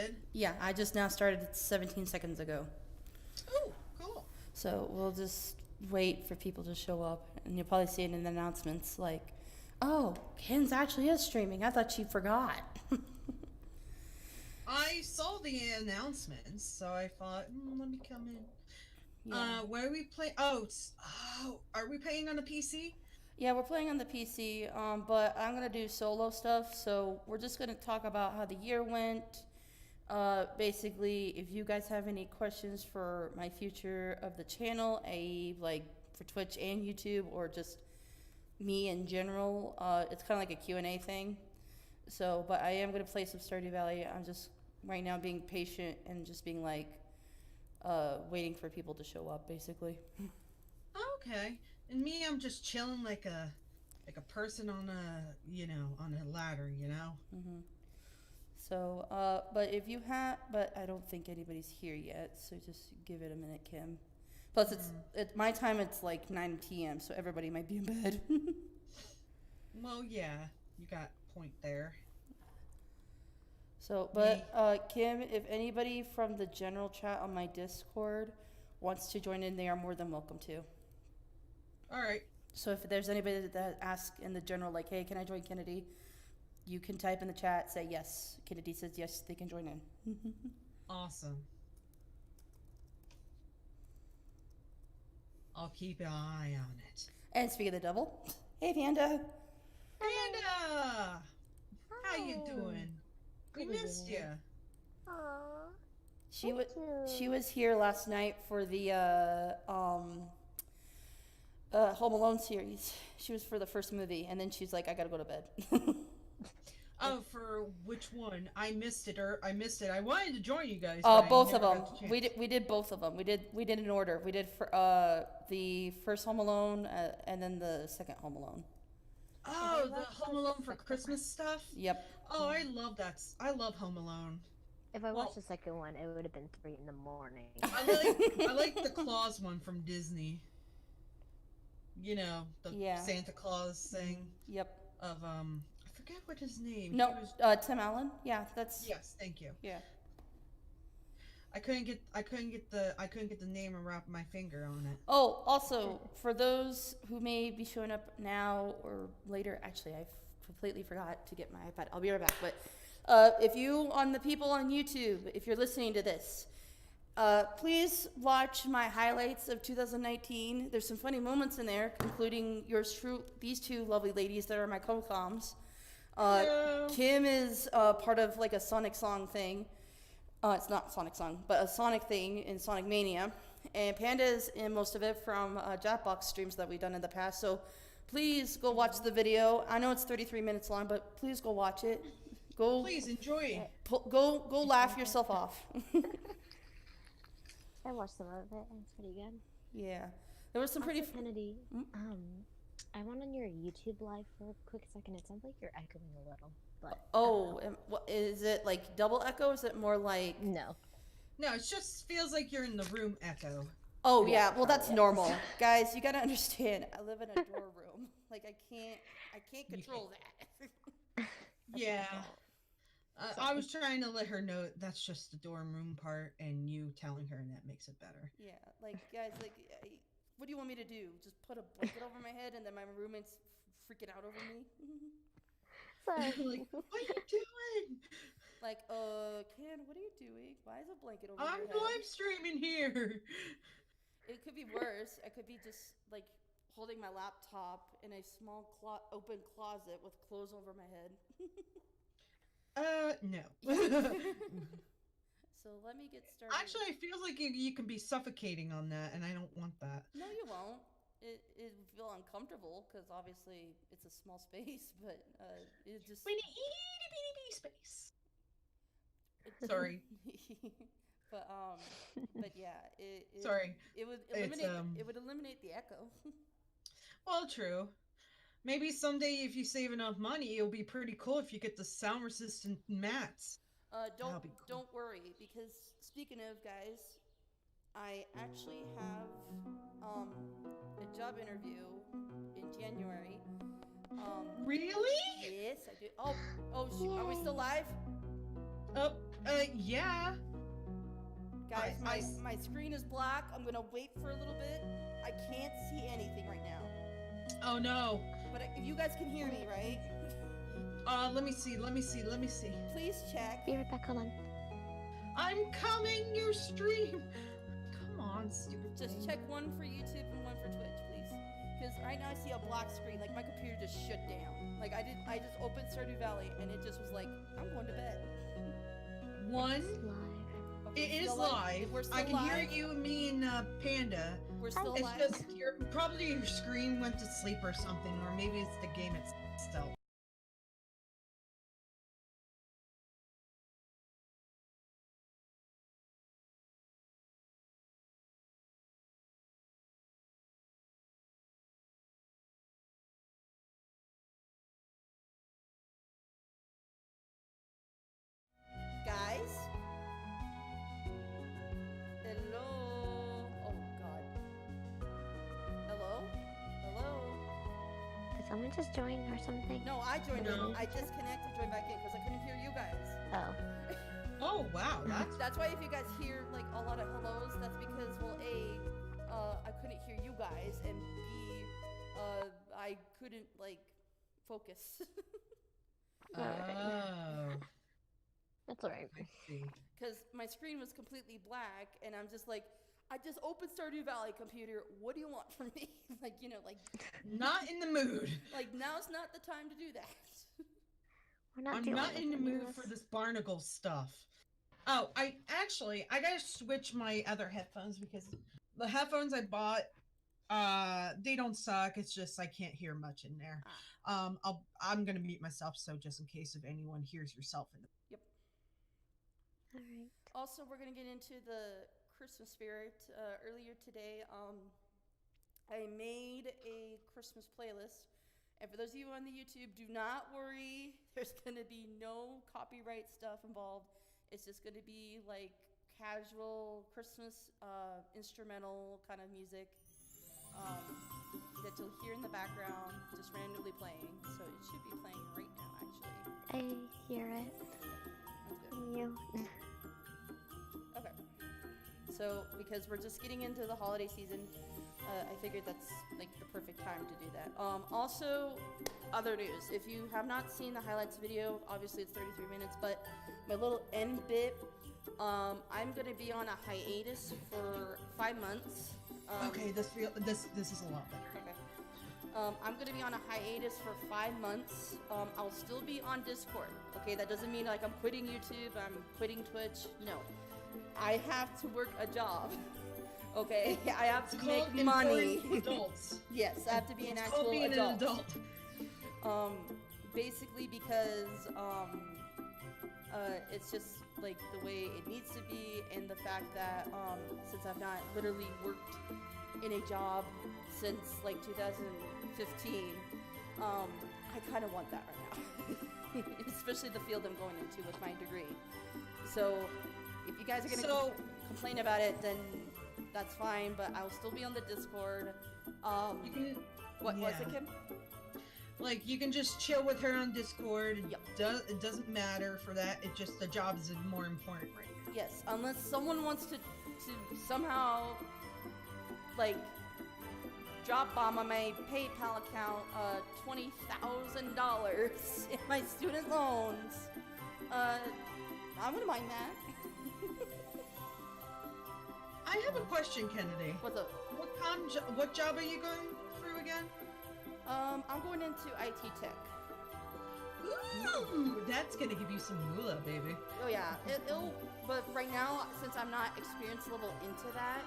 did? Yeah, I just now started 17 seconds ago. Oh, cool. So we'll just wait for people to show up, and you'll probably see it in the announcements like, oh, Ken's actually is streaming. I thought she forgot. I saw the announcements, so I thought, let me come in. Yeah. Where are we playing? Are we playing on the PC? Yeah, we're playing on the PC, but I'm gonna do solo stuff. So we're just gonna talk about how the year went. Basically, if you guys have any questions for my future of the channel, like for Twitch and YouTube, or just me in general, it's kind of like a Q&A thing. So, but I am gonna play some Stardew Valley. I'm just right now being patient and just being like, waiting for people to show up, basically. Okay. And me, I'm just chilling like a person on on a ladder, you know? Hmm. So, but if you have, but I don't think anybody's here yet, so just give it a minute, Kim. Plus, my time. It's like 9 p.m., so everybody might be in bed. Well, yeah, you got a point there. So, Me. but Kim, if anybody from the general chat on my Discord wants to join in, they are more than welcome to. All right. So if there's anybody that asks in the general, like, hey, can I join Kennedy? You can type in the chat, say yes. Kennedy says yes, they can join in. Awesome. I'll keep an eye on it. And speaking of the devil, hey, Panda. Panda! How you doing? We Pretty missed good. you. Aww. She was here last night for the Home Alone series. She was for the first movie, and then she's like, I gotta go to bed. Oh, for which one? I missed it. I missed it. I wanted to join you guys. But Both I of never them. got the chance. We did both of them. We did in order. We did for the first Home Alone, and then the second Home Alone. Oh, the Home Alone for Christmas stuff? Yep. Oh, I love that. I love Home Alone. If I watched the second one, it would have been 3 in the morning. I like the Claus one from Disney. You know, the Santa Claus thing. Yep. Of I forget what his name. No, Tim Allen. Yeah, that's. Yes, thank you. Yeah. I couldn't get the name and wrap my finger on it. Oh, also for those who may be showing up now or later, actually, I completely forgot to get my iPad. I'll be right back. But if you on the people on YouTube, if you're listening to this, please watch my highlights of 2019. There's some funny moments in there, including these two lovely ladies that are my co-coms. Kim is part of like a Sonic song thing. It's not Sonic song, but a Sonic thing in Sonic Mania. And Panda is in most of it from Jackbox streams that we've done in the past. So please go watch the video. I know it's 33 minutes long, but please go watch it. Please enjoy. Go laugh yourself off. I watched some of it, and it's pretty good. Yeah. There was some pretty... Kennedy, I went on your YouTube live for a quick second. It sounds like you're echoing a little, but... Oh, what, is it like double echo? Is it more like... No. No, it just feels like you're in the room echo. Oh, yeah. Well, that's normal. Guys, you gotta understand, I live in a door room. Like, I can't control that. Yeah. I was trying to let her know that's just the dorm room part, and you telling her, and that makes it better. Yeah, like, guys, like, what do you want me to do? Just put a blanket over my head, and then my roommate's freaking out over me? Sorry. Like, what are you doing? Like, Ken, what are you doing? Why is a blanket over I'm your head? live streaming here. It could be worse. I could be just, like, holding my laptop in a small open closet with clothes over my head. No. So let me get started. Actually, it feels like you can be suffocating on that, and I don't want that. No, you won't. It will feel uncomfortable because obviously it's a small space, but it just... Itty bitty space. Sorry. but yeah, sorry. It would eliminate the echo. Well, true. Maybe someday if you save enough money, it'll be pretty cool if you get the sound resistant mats. Don't worry, because speaking of, guys, I actually have a job interview in January. Really? Yes, I do. Oh shoot, are we still live? Oh, Yeah. Guys, I my screen is black. I'm gonna wait for a little bit. I can't see anything right now. Oh no. But you guys can hear me, right? Let me see. Please check. Be right back. Hold on. I'm coming, your stream. Come on, stupid Just thing. check one for YouTube and one for Twitch, please. Because right now I see a black screen. Like my computer just shut down. Like I just opened Stardew Valley and it just was like, I'm going to bed. One. It's live. It is Still live. We're still I can hear live. you, me, and Panda. We're still It's live. just probably your screen went to sleep or something, or maybe it's the game itself. Guys? Hello? Oh god. Hello? Hello? Did someone just join or something? No, I joined No. in. I disconnected, joined back in because I couldn't hear you guys. Oh. Oh wow, That's why if you guys hear like a lot of hellos, that's because well, I couldn't hear you guys, and B, I couldn't like focus. Oh, That's alright. I see. Because my screen was completely black, and I'm just like, I just opened Stardew Valley computer. What do you want from me? Like, you know, like Not in the mood. like now's not the time to do that. We're not I'm dealing not with in the any of mood for this barnacle stuff. Oh, I gotta switch my other headphones because the headphones I bought, they don't suck. It's just I can't hear much in there. I'm gonna mute myself so just in case if anyone hears yourself in the. Yep. Alright. Also, we're gonna get into the Christmas spirit. Earlier today, I made a Christmas playlist. And for those of you on the YouTube, do not worry. There's gonna be no copyright stuff involved. It's just gonna be like casual Christmas instrumental kind of music that you'll hear in the background, just randomly playing. So it should be playing right now, actually. I hear it. That's good. From you. Okay. So, because we're just getting into the holiday season, I figured that's like the perfect time to do that. Also, other news. If you have not seen the highlights video, obviously it's 33 minutes, but my little end bit, I'm gonna be on a hiatus for 5 months. Okay, this is a lot better. Okay. I'm gonna be on a hiatus for 5 months. I'll still be on Discord. Okay, that doesn't mean like I'm quitting YouTube, I'm quitting Twitch. No. I have to work a job. Okay, I have to make money. Adults. Yes, I have to be an It's actual called being adult. an adult. Basically because it's just like the way it needs to be, and the fact that since I've not literally worked in a job since like 2015, I kind of want that right now, especially the field I'm going into with my degree. So if you guys are gonna complain about it, then that's fine, but I'll still be on the Discord. You can, What was it, Kim? like you can just chill with her on Discord. Yep. It doesn't matter for that. It just the job is more important right now. Yes, unless someone wants to somehow like drop bomb on my PayPal account $20,000 in my student loans. I wouldn't mind that. I have a question, Kennedy. What's up? What job are you going through again? I'm going into IT tech. Ooh, that's gonna give you some moolah, baby. Oh yeah, but right now, since I'm not experience level into that,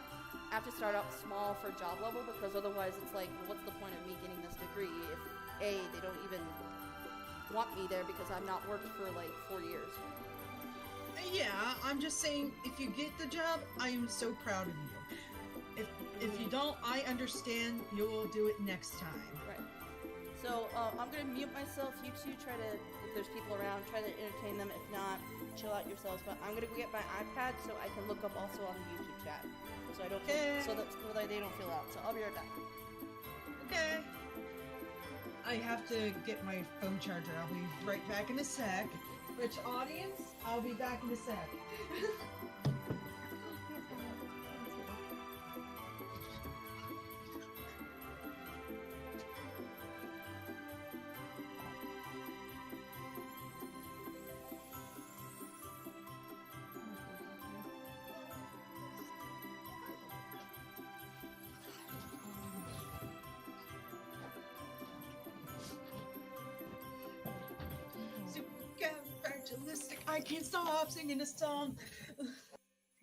I have to start out small for job level, because otherwise it's like, well, what's the point of me getting this degree if A, they don't even want me there because I've not worked for like 4 years. Yeah, I'm just saying, if you get the job, I am so proud of you. If you don't, I understand. You will do it next time. Right. So I'm gonna mute myself. You two try to, if there's people around, try to entertain them. If not, chill out yourselves. But I'm gonna go get my iPad so I can look up also on the YouTube chat, so I don't so that they don't feel out. So I'll be right back. Okay. I have to get my phone charger. I'll be right back in a sec. Which audience? I'll be back in a sec. Supercalifragilistic. I can't stop singing this song.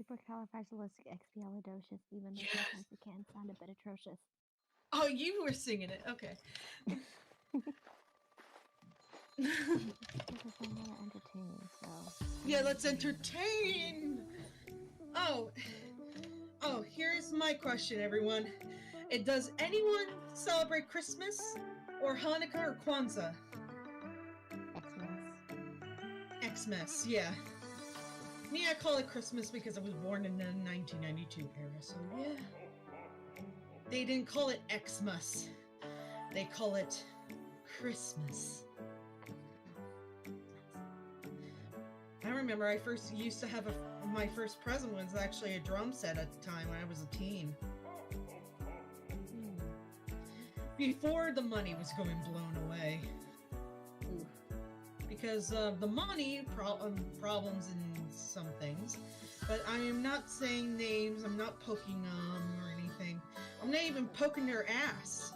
Supercalifragilisticexpialidocious, even though Yes. sometimes it can sound a bit atrocious. Oh, you were singing it. Okay. Because I want to entertain, so. Yeah, let's entertain. Oh, here's my question, everyone. Does anyone celebrate Christmas or Hanukkah or Kwanzaa? Xmas. Xmas, yeah. Me, I call it Christmas because I was born in the 1992 era, so yeah. They didn't call it Xmas. They call it Christmas. I remember I first used to have my first present was actually a drum set at the time when I was a teen. Before the money was going blown away. Because of the money problems in some things. But I am not saying names, I'm not poking them or anything. I'm not even poking their ass.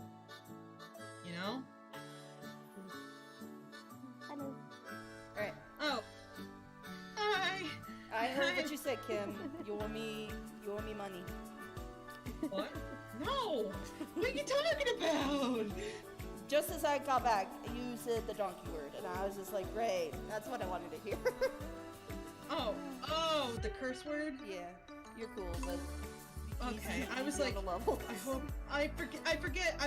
You know? Hello. Alright. Oh. Hi. I heard what you said, Kim. You owe me money. What? No! What are you talking about? Just as I got back, you said the donkey word, and I was just like, great, that's what I wanted to hear. Oh, the curse word? Yeah, you're cool, but Okay, I was easy on like, the level. I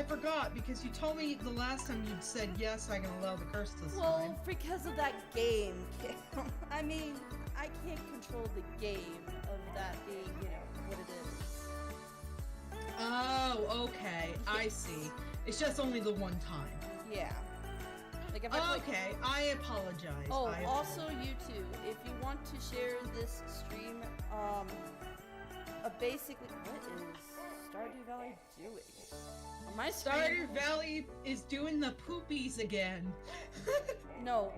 forgot because you told me the last time you'd said yes, I can allow the curse this Well, time. because of that game, Kim. I mean, I can't control the game of that being, you know, what it is. Oh, okay, I see. It's just only the one time. Yeah. Like if I Okay, I apologize. Oh, I also you too. If you want to share this stream, basically, what is Stardew Valley doing? On my stream, Stardew Valley is doing the poopies again. no.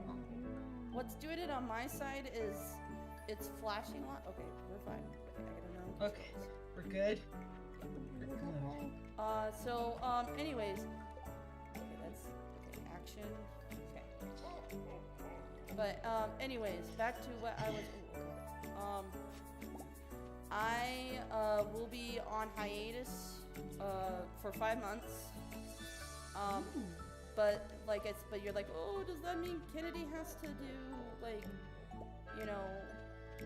What's doing it on my side is it's flashing a lot. Okay, we're fine. Okay, I gotta know. Okay, we're good. We're good. Anyways. Okay, that's okay, action. Okay. But anyways, back to what I was I will be on hiatus for 5 months. But but you're like, oh, does that mean Kennedy has to do like, you know,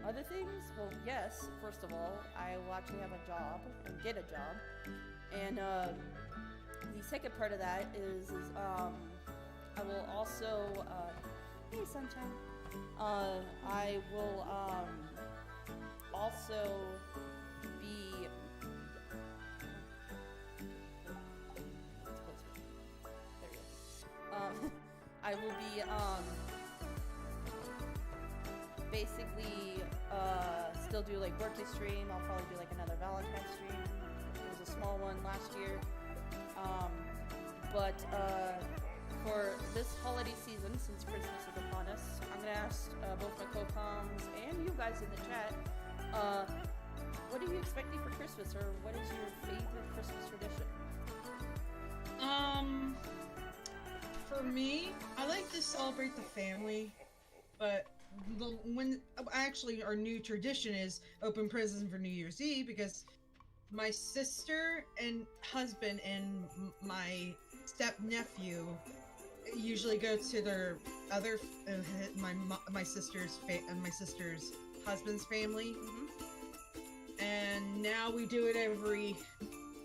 other things? Well, yes. First of all, I will actually have a job and get a job, and the second part of that is I will also hey sunshine. I will also be I will be basically still do like birthday stream. I'll probably do like another Valentine's stream. It was a small one last year. But for this holiday season, since Christmas is upon us, I'm gonna ask both my co-coms and you guys in the chat, what are you expecting for Christmas, or what is your favorite Christmas tradition? For me, I like to celebrate the family, but actually our new tradition is open presents for New Year's Eve, because my sister and husband and my step nephew usually go to their other my sister's husband's family, and now we do it every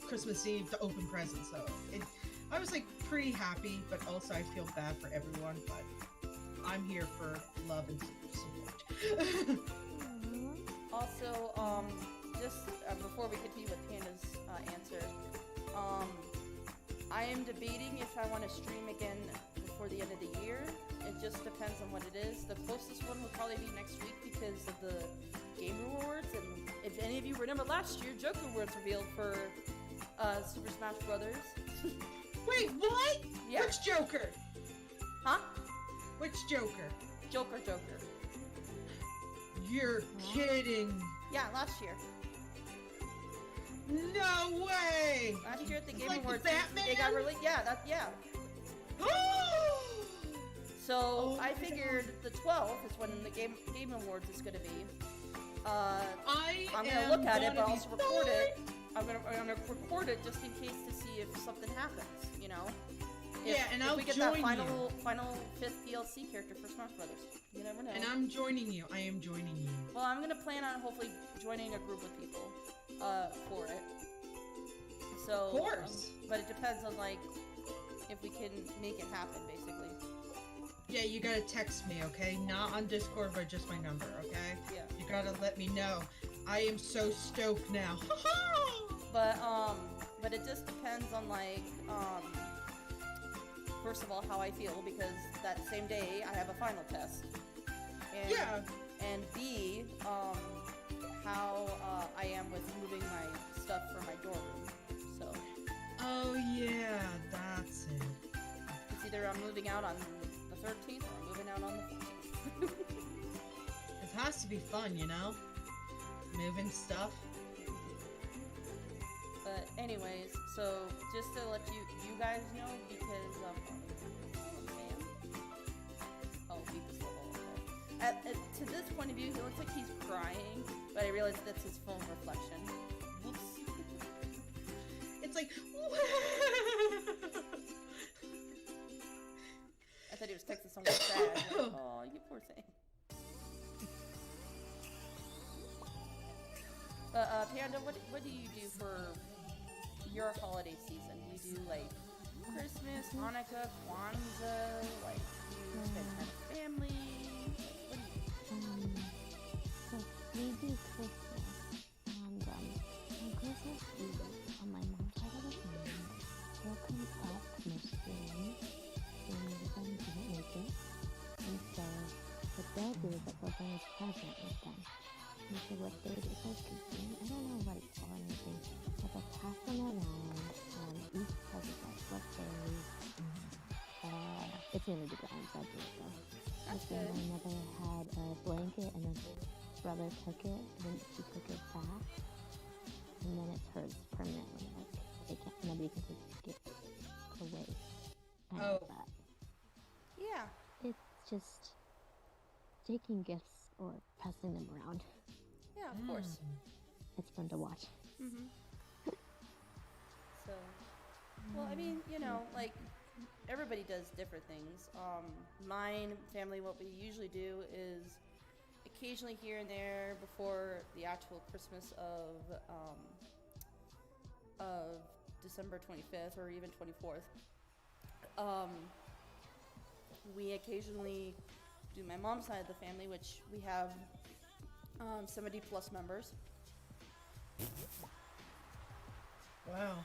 Christmas Eve to open presents. So I was like pretty happy, but also I feel bad for everyone, but I'm here for love and support. Also, just before we continue with Panda's answer, I am debating if I want to stream again before the end of the year, It just depends on what it is. The closest one would probably be next week because of the game rewards. And if any of you remember last year, Joker rewards revealed for Super Smash Brothers. Wait, what? Yeah. Which Joker? Huh? Which Joker? Joker. You're kidding. Yeah, last year. No way! Last year at the Game Like the Awards, Batman? it got released. Yeah. So Oh I my figured the 12th is when the Game Awards is going to be. I'm gonna am look at it, gonna but be also record it. fine. I'm gonna record it just in case to see if something happens. You know. If, Yeah, and if I'll we get join that final you. final 5th DLC character for Smash Brothers. You never know. And I'm joining you. I am joining you. Well, I'm gonna plan on hopefully joining a group of people for it. So, Of course. but it depends on like if we can make it happen, basically. Yeah, you gotta text me, okay? Not on Discord, but just my number, okay? Yeah. You gotta let me know. I am so stoked now. But it just depends on like first of all how I feel because that same day I have a final test. And, Yeah. And B, how I am with moving my stuff from my dorm room. So Oh yeah, that's it. it's either I'm moving out on the 13th or I'm moving out on the 14th. It has to be fun, you know? Moving stuff. But anyways, so just to let you guys know because oh, beat this level. Okay. To this point of view, he looks like he's crying, but I realized that's his phone reflection. Whoops. It's like I thought he was texting someone sad. Like, oh, you poor thing. Panda, what do you do for your holiday season? Do you do like Christmas, Hanukkah, Kwanzaa? Like, do you spend time with family? What do you do? So we do Christmas, and on Christmas Eve, on my mom's side of the family, they'll come up mostly and then didn't make it. And so what they'll do is that they'll bring a present with them. And so what they do is like, I don't know what it's called or anything, but they'll pass them around, each present, like, let's say, it's near the ground, so I do it though. That's Then good. my mother had a blanket, and then her brother took it, and then she took it back, and then it's hers permanently. Like, they can't, nobody can take it away. I Oh. like that. Yeah. It's just taking gifts or passing them around. Yeah, of course. It's fun to watch. Mm-hmm. So, well, I mean, you know, like, everybody does different things. Mine family, what we usually do is occasionally here and there before the actual Christmas of December 25th or even 24th, we occasionally do my mom's side of the family, which we have 70 plus members. wow.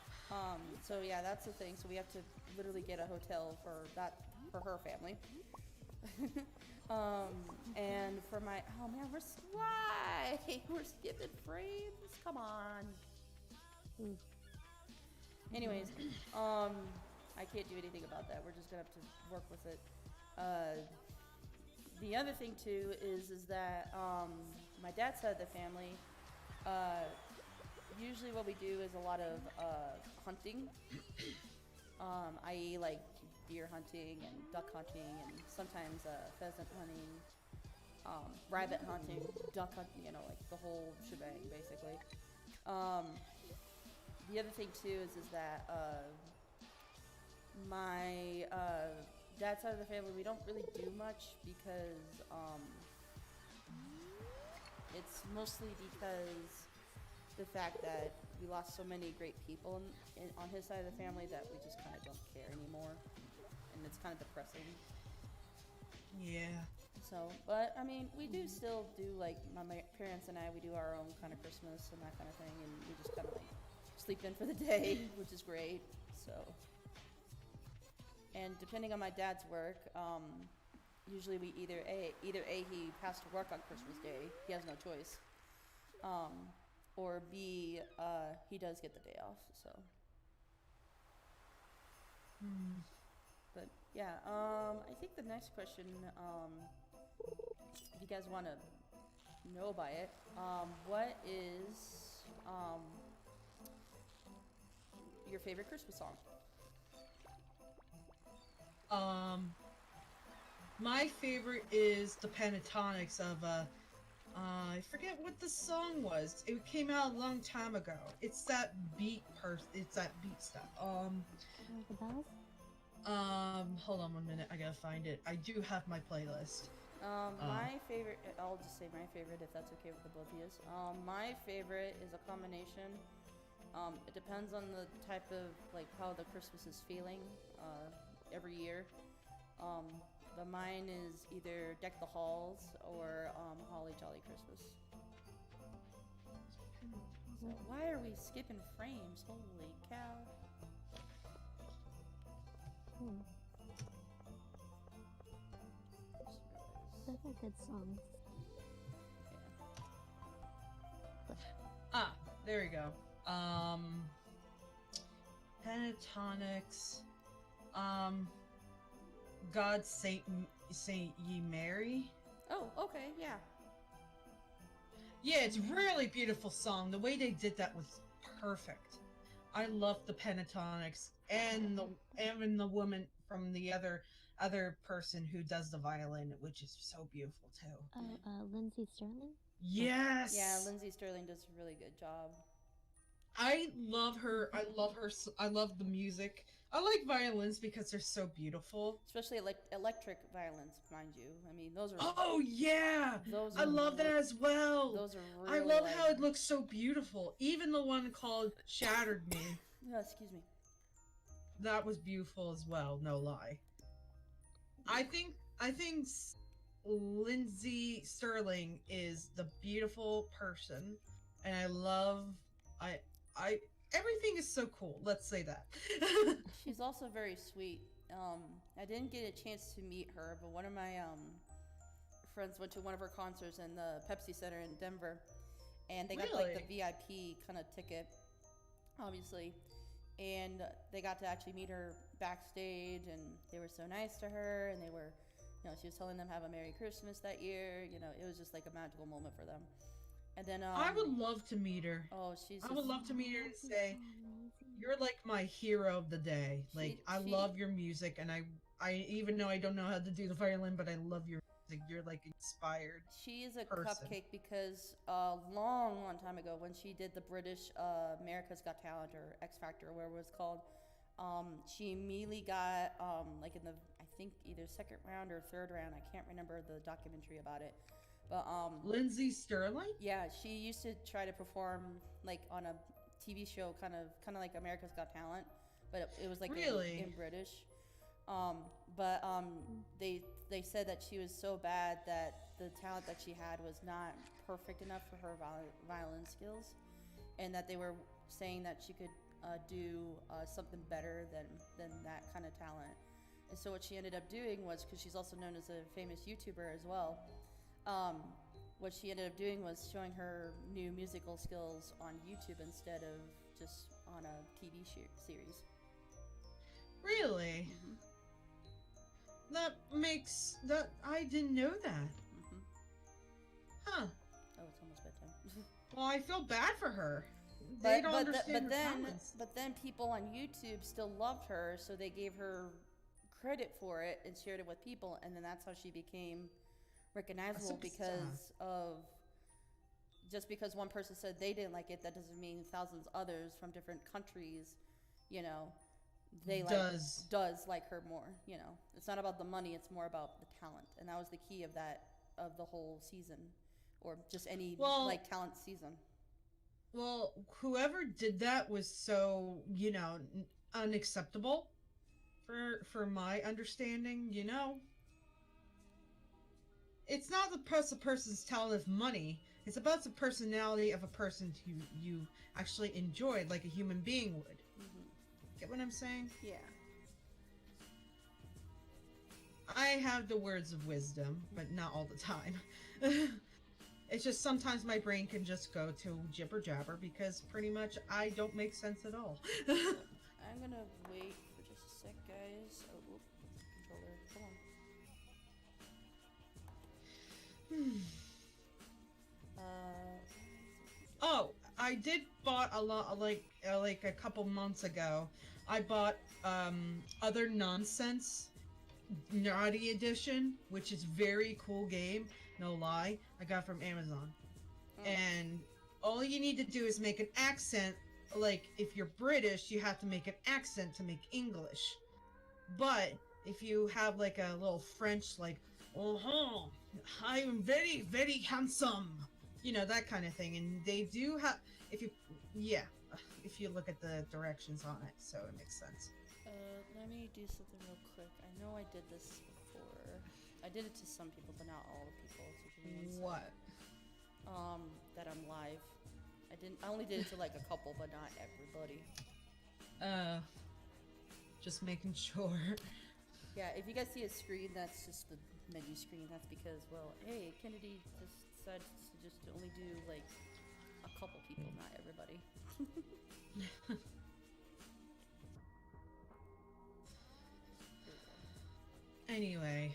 So yeah, that's the thing. So we have to literally get a hotel for her family. And for my, oh man, why? We're skipping frames. Come on. Anyways, I can't do anything about that. We're just gonna have to work with it. The other thing too is that my dad's side of the family, usually what we do is a lot of hunting, i.e. like deer hunting and duck hunting and sometimes pheasant hunting, rabbit hunting, duck hunting, you know, like the whole shebang basically. The other thing too is that my dad's side of the family, we don't really do much because it's mostly because the fact that we lost so many great people on his side of the family that we just kind of don't care anymore, and it's kind of depressing. Yeah. So, but I mean, we do still do, like, my parents and I, we do our own kind of Christmas and that kind of thing, and we just kind of like sleep in for the day, which is great. So, and depending on my dad's work, usually we either a he has to work on Christmas Day, he has no choice, or b he does get the day off. So, but yeah, I think the next question, if you guys want to know by it, what is your favorite Christmas song? My favorite is the Pentatonics of I forget what the song was. It came out a long time ago. It's that it's that beat stuff. The bells? Hold on 1 minute. I gotta find it. I do have my playlist. My favorite, I'll just say my favorite if that's okay with the both of you. My favorite is a combination. It depends on the type of, like, how the Christmas is feeling every year. But mine is either Deck the Halls or Holly Jolly Christmas. So why are we skipping frames? Holy cow. Those are good songs. Ah, there we go. Pentatonics. God Saint Ye Mary. Oh, okay, yeah. Yeah, it's a really beautiful song. The way they did that was perfect. I love the Pentatonics and the woman from the other person who does the violin, which is so beautiful too. Oh, Lindsay Sterling? Yes. Yeah, Lindsay Sterling does a really good job. I love her. I love the music. I like violins because they're so beautiful. Especially electric violins, mind you. I mean, those are... Oh, yeah! Those I love that as well. Those are really... I love how it looks so beautiful. Even the one called Shattered Me. Yeah, excuse me. That was beautiful as well, no lie. I think Lindsay Sterling is the beautiful person, and I everything is so cool. Let's say that. She's also very sweet. I didn't get a chance to meet her, but one of my friends went to one of her concerts in the Pepsi Center in Denver, and they got like the VIP kind of ticket, obviously, and they got to actually meet her backstage, and they were so nice to her, and they were, she was telling them have a Merry Christmas that year. It was just like a magical moment for them. And then I would love to meet her. Oh, I would love to meet her and say, "You're like my hero of the day." Like, I love your music, and I even though I don't know how to do the violin, but I love your music. You're like inspired. She is a person. cupcake because long time ago when she did the British America's Got Talent or X Factor or whatever it was called, she immediately got like in the, I think either second round or third round. I can't remember the documentary about it. But Lindsay Sterling? Yeah, she used to try to perform like on a TV show, kind of like America's Got Talent, but it was like in British. But they said that she was so bad that the talent that she had was not perfect enough for her violin skills, and that they were saying that she could do something better than that kind of talent. And so what she ended up doing was, because she's also known as a famous YouTuber as well, what she ended up doing was showing her new musical skills on YouTube instead of just on a TV series. Really? Mm-hmm. That I didn't know that. Mm-hmm. Huh. Oh, it's almost bedtime. Well, I feel bad for her. They don't understand her talents. But then people on YouTube still loved her, so they gave her credit for it and shared it with people, and then that's how she became recognizable, because of just because one person said they didn't like it, that doesn't mean thousands others from different countries, they does like her more. It's not about the money, it's more about the talent, and that was the key of the whole season, or just any talent season. Well, whoever did that was so unacceptable for my understanding. It's not the person's talent of money. It's about the personality of a person you actually enjoyed, like a human being would. Mm-hmm. Get what I'm saying? Yeah. I have the words of wisdom, but not all the time. It's just sometimes my brain can just go to jibber jabber because pretty much I don't make sense at all. I'm gonna wait for just a sec, guys. Oh, whoop, controller, come on. Oh, I did bought a lot like a couple months ago. I bought Other Nonsense Naughty Edition, which is very cool game. No lie, I got from Amazon. And all you need to do is make an accent. Like if you're British, you have to make an accent to make English. But if you have like a little French, like oh, I am very very handsome, you know, that kind of thing. And they do have if you yeah, if you look at the directions on it, so it makes sense. Let me do something real quick. I know I did this before. I did it to some people, but not all the people. So give me 1 second. What? That I'm live. I only did it to like a couple, but not everybody. Just making sure. Yeah, if you guys see a screen, that's just the menu screen. That's because, well, hey, Kennedy just decided to just only do like a couple people, not everybody. Anyway,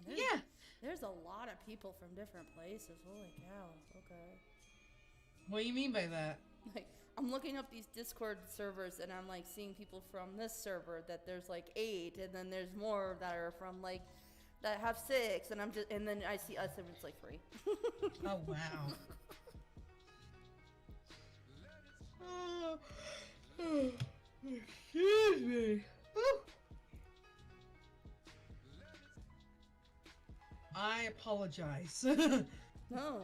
yeah. There's a lot of people from different places. Holy cow. Okay. What do you mean by that? Like, I'm looking up these Discord servers and I'm like seeing people from this server that there's like 8, and then there's more that are from like that have 6, and and then I see us and it's like 3. Oh wow. Excuse me. Woo. I apologize. No,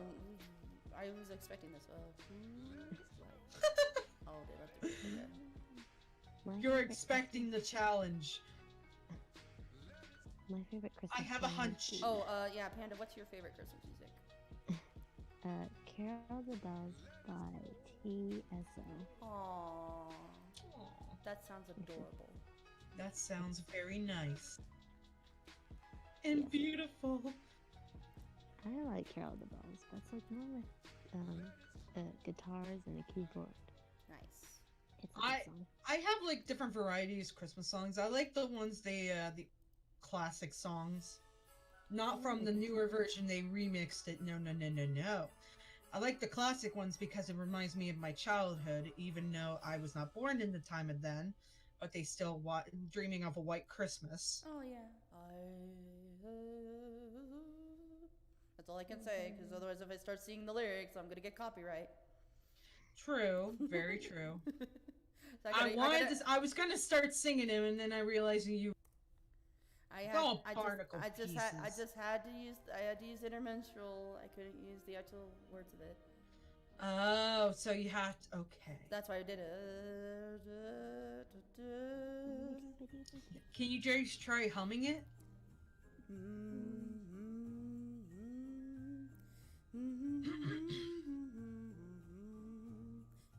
I was expecting this. Oh, they left it right there. You're expecting the challenge. My favorite Christmas I have a song hunch. is, Oh, yeah, Panda, what's your favorite Christmas music? Carol the Bells by TSO. Aww, that sounds adorable. That sounds very nice. And Yes. beautiful. I like Carol the Bells. That's like one with guitars and a keyboard. Nice. It's a good song. I have like different varieties of Christmas songs. I like the ones the classic songs. Not from the newer version, they remixed it. No, no, no, no, no. I like the classic ones because it reminds me of my childhood, even though I was not born in the time of then, but they still dreaming of a white Christmas. Oh, yeah. That's all I can say, because otherwise if I start singing the lyrics, I'm going to get copyright. True, very true. So I was gonna start singing him, and then I realized you. I Pieces. had to use intermenstrual. I couldn't use the actual words of it. Oh, so you have to. Okay. That's why I did it. Can you just try humming it?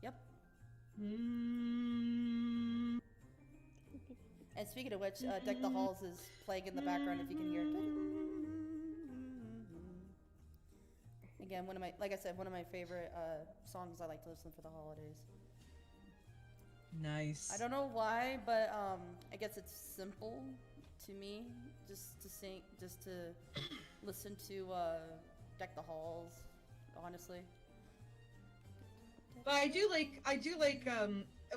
Yep. Mm. And speaking of which, Deck the Halls is playing in the background if you can hear it. Again, like I said, one of my favorite songs I like to listen for the holidays. Nice. I don't know why, but I guess it's simple to me just to sing, just to listen to Deck the Halls, honestly. But I do like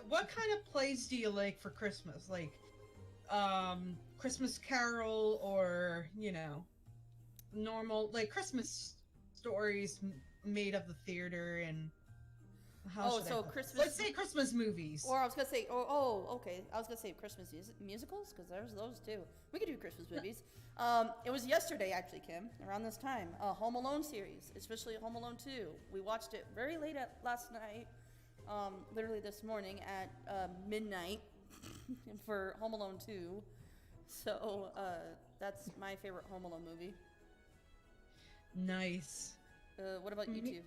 what kind of plays do you like for Christmas? Like Christmas Carol, or normal like Christmas stories made of the theater, and Christmas. Let's say Christmas movies. Or I was gonna say, okay. I was gonna say Christmas musicals, because there's those too. We could do Christmas movies. It was yesterday, actually, Kim, around this time. Home Alone series, especially Home Alone 2. We watched it very late last night, literally this morning at midnight for Home Alone 2. So that's my favorite Home Alone movie. Nice. What about you two?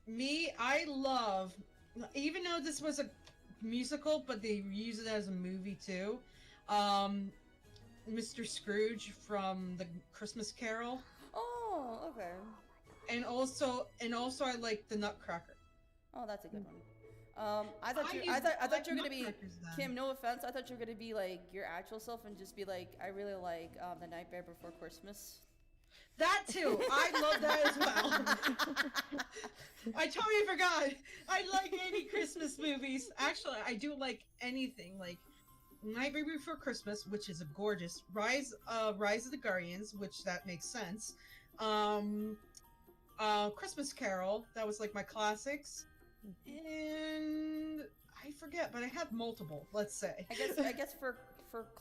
Me, I love, even though this was a musical, but they use it as a movie too. Mr. Scrooge from the Christmas Carol, Oh, okay. and also I like the Nutcracker. Oh, that's a good one. I I thought you were gonna like be Nutcrackers then. Kim. No offense, I thought you were gonna be like your actual self and just be like, I really like the Nightmare Before Christmas. That too. I love that as well. I totally forgot. I like any Christmas movies. Actually, I do like anything like Nightmare Before Christmas, which is a gorgeous Rise of the Guardians, which that makes sense. Um, Christmas Carol, that was like my classics, and I forget, but I have multiple. Let's say. I guess for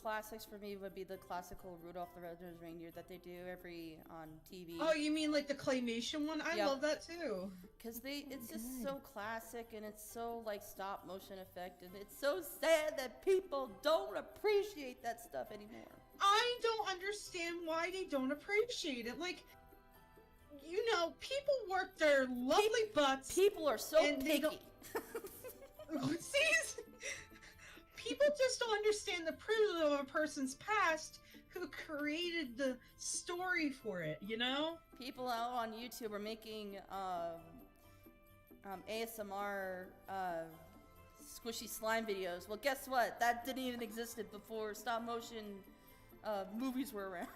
classics for me would be the classical Rudolph the Red-Nosed Reindeer that they do every on TV. Oh, you mean like the claymation one? I Yep. love that too. Because it's just so classic and it's so like stop motion effect and it's so sad that people don't appreciate that stuff anymore. I don't understand why they don't appreciate it. Like, people work their lovely butts. People are so And they picky. See, people just don't understand the privilege of a person's past who created the story for it. People out on YouTube are making ASMR squishy slime videos. Well, guess what? That didn't even exist before stop motion movies were around.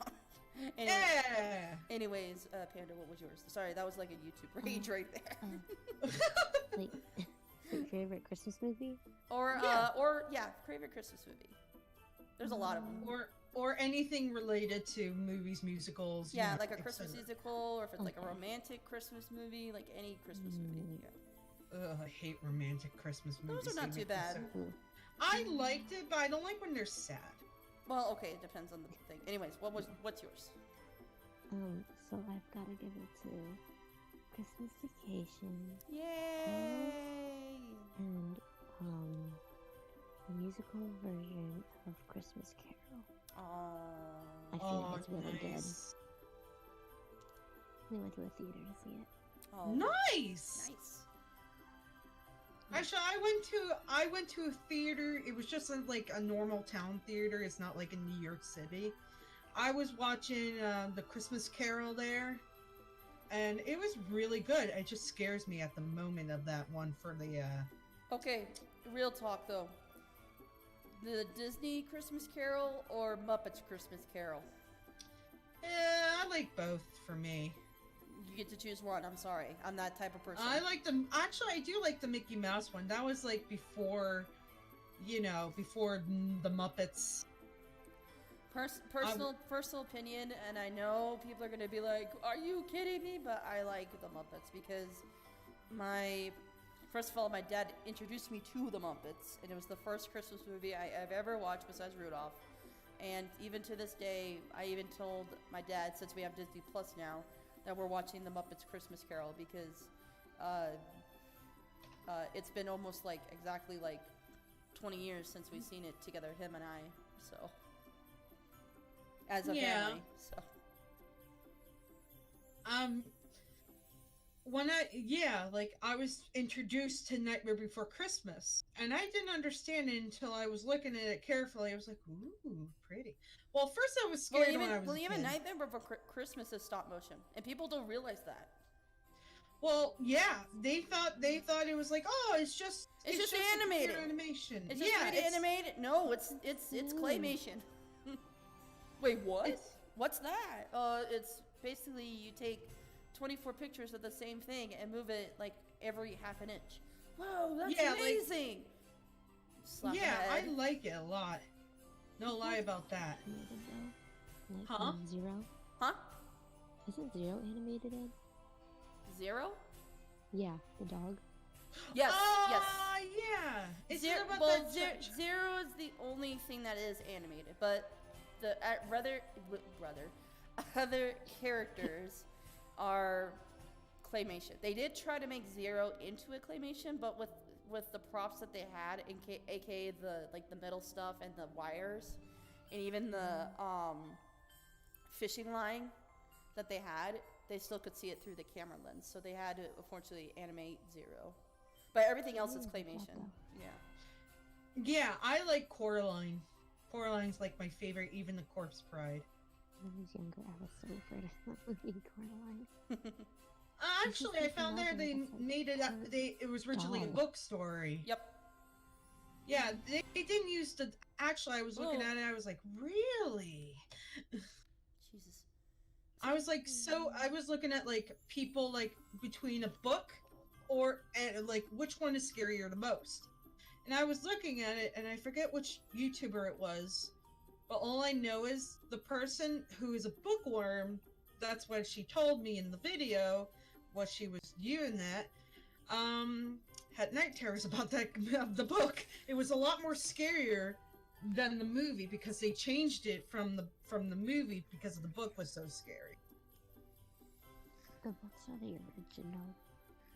Anyways, Panda, what was yours? Sorry, that was like a YouTube rage right there. Like, your favorite Christmas movie? Or favorite Christmas movie. There's a lot of them. Or anything related to movies, musicals. Yeah, like a Christmas etc. musical, or if it's like a romantic Christmas movie, like any Christmas movie. Yeah. Ugh, I hate romantic Christmas movies. Those are not They too make me bad. so- I liked it, but I don't like when they're sad. Well, okay, it depends on the thing. Anyways, what's yours? So I've got to give it to Christmas Vacation Yay! and the musical version of Christmas Carol. I Aww. feel like it's really good. Nice. We went to a theater to see it. Oh, Nice. nice. Actually, I went to a theater. It was just like a normal town theater. It's not like in New York City. I was watching the Christmas Carol there, and it was really good. It just scares me at the moment of that one for the. Okay, real talk though. The Disney Christmas Carol or Muppets Christmas Carol? I like both for me. You get to choose one. I'm sorry, I'm that type of person. I like them. Actually, I do like the Mickey Mouse one. That was like before the Muppets. Personal opinion, and I know people are gonna be like, "Are you kidding me?" But I like the Muppets because first of all, my dad introduced me to the Muppets, and it was the first Christmas movie I've ever watched besides Rudolph. And even to this day, I even told my dad, since we have Disney Plus now, that we're watching the Muppets Christmas Carol because it's been almost like exactly like 20 years since we've seen it together, him and I. So. As a family, so. I was introduced to Nightmare Before Christmas, and I didn't understand it until I was looking at it carefully. I was like, "Ooh, pretty." Well, first I was scared when I was a even kid. Nightmare Before Christmas is stop motion, and people don't realize that. Well, yeah, they thought it was like, oh, it's just animated. Animation. It's just 3D animated. No, it's claymation. Wait, what? What's that? It's basically you take 24 pictures of the same thing and move it like every half an inch. Whoa, that's amazing! I like it a lot. No lie about that. Animated though? Like Huh? Zero? Huh? Isn't Zero animated in? Zero? Yeah, the dog. Yes, yes. Yeah. Is Zero, it about well, that Zero is the only thing that is animated, but the other characters are claymation. They did try to make Zero into a claymation, but with the props that they had, aka the metal stuff and the wires, and even the fishing line that they had, they still could see it through the camera lens. So they had to unfortunately animate Zero, but everything else is claymation. Yeah. Yeah, I like Coraline. Coraline's like my favorite, even the Corpse Bride. When I was younger, I was so afraid of that movie, Coraline. Actually, I found there they made it up. It was originally a book story. Yep. Yeah, they didn't use the. Actually, I was looking at it. I was like, really? Jesus. I was like, so I was looking at like people like between a book and like which one is scarier the most. And I was looking at it, and I forget which YouTuber it was, but all I know is the person who is a bookworm. That's what she told me in the video. What she was viewing that, had night terrors about that of the book. It was a lot more scarier than the movie because they changed it from the movie because the book was so scary. The books are the original.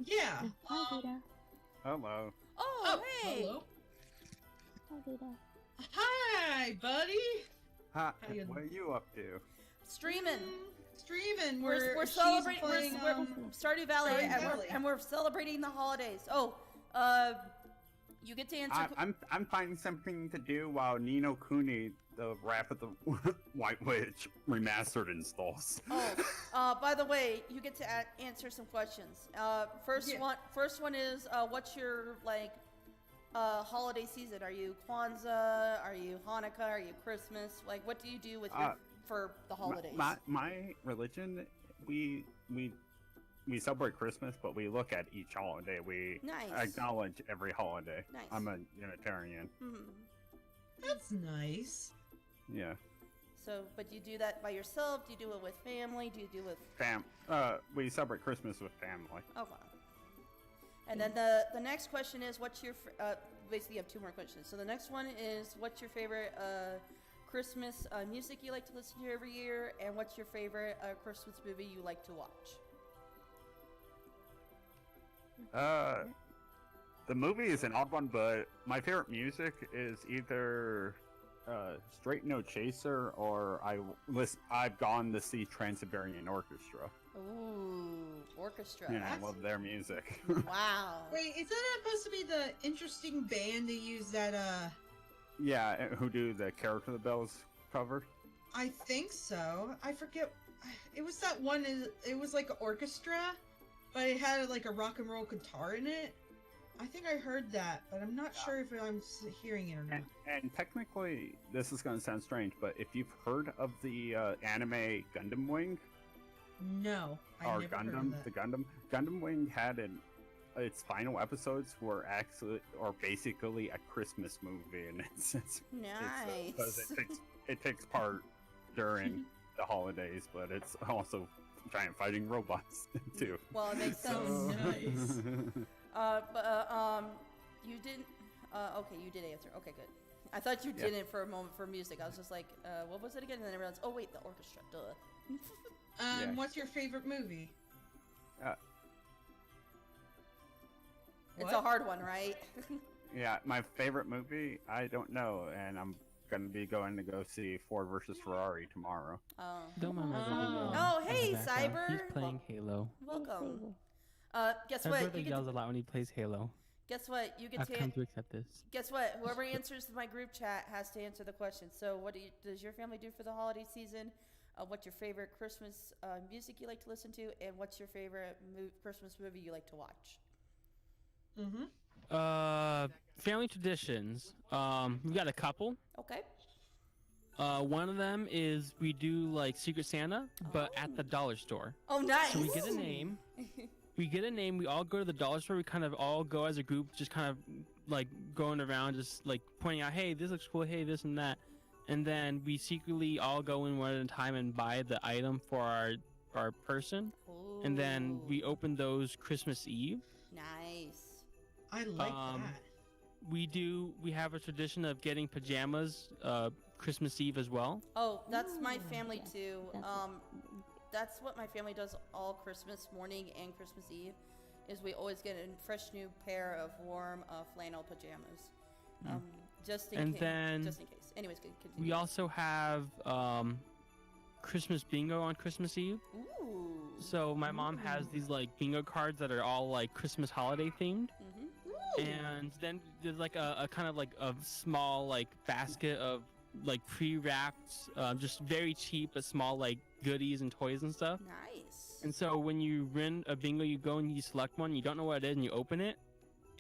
Yeah. Hi, Vita. Hello. Oh, hey. Hello. Hi, Vita. Hi, buddy. Hi, How you- what are you up to? Streaming. Streaming. We're she's celebrating. playing, We're Stardew Valley, Stardew Valley. and we're celebrating the holidays. Oh, you get to answer. I'm finding something to do while Nino Kuni, the Wrath of the White Witch remastered installs. Oh, by the way, you get to answer some questions. First one is, what's your like holiday season? Are you Kwanzaa? Are you Hanukkah? Are you Christmas? Like, what do you do with your for the holidays? My religion, we celebrate Christmas, but we look at each holiday. We Nice. acknowledge every holiday. Nice. I'm a Unitarian. Mhm. That's nice. Yeah. So, but do you do that by yourself? Do you do it with family? Do you do it with We celebrate Christmas with family. Okay. And then the next question is, what's your basically you have two more questions. So the next one is, what's your favorite Christmas music you like to listen to every year, and what's your favorite Christmas movie you like to watch? The movie is an odd one, but my favorite music is either Straight No Chaser or I've gone to see Trans-Siberian Orchestra. Ooh, orchestra. Yeah, I love their music. Wow. Wait, is that supposed to be the interesting band they use that Yeah, who do the Character the Bells cover? I think so. I forget. It was that one. It was like an orchestra, but it had like a rock and roll guitar in it. I think I heard that, but I'm not sure if I'm hearing it or not. And technically, this is going to sound strange, but if you've heard of the anime Gundam Wing, No, I or never heard of Gundam, that. the Gundam Wing had its final episodes were actually, or basically, a Christmas movie, and it's Nice. because it takes part during the holidays, but it's also giant fighting robots too. Well, it makes sense. So nice. You didn't. Okay, you did answer. Okay, good. I thought you didn't for a moment for music. I was just like, what was it again? And then I realized, oh wait, the orchestra. Duh. Yeah. What's your favorite movie? It's What? a hard one, right? Yeah, my favorite movie, I don't know, and I'm gonna be going to go see Ford versus Ferrari tomorrow. Oh. Don't mind my Oh. brother yelling Oh, in hey, the background. Cyber. He's playing Halo. Welcome. Guess My what? brother You get yells to, a lot when he plays Halo. guess what? You get I've to. come to accept this. Guess what? Whoever answers my group chat has to answer the question. So, what does your family do for the holiday season? What's your favorite Christmas music you like to listen to, and what's your favorite Christmas movie you like to watch? Mm-hmm. Family traditions. We've got a couple. Okay. One of them is we do like Secret Santa, but at the dollar store. Oh, nice. So we get a name. We all go to the dollar store. We kind of all go as a group, just kind of like going around, just like pointing out, hey, this looks cool, hey, this and that. And then we secretly all go in one at a time and buy the item for our person. And then we Ooh, open those Christmas Eve. Nice. I like We have a tradition of getting pajamas Christmas Eve as well. Oh, that's my Ooh, family yes, too. that's That's what my family does all Christmas morning and Christmas Eve. Is we always get a fresh new pair of warm flannel pajamas, just in And case. then Just in case. Anyways, continue. We also have Christmas bingo on Christmas Eve. Ooh. So my mom has these like bingo cards that are all like Christmas holiday themed. Mm-hmm. And then there's like a kind of like a small like basket of like pre-wrapped, just very cheap but small like goodies and toys and stuff. Nice. And so when you win a bingo, you go and you select one, you don't know what it is, and you open it.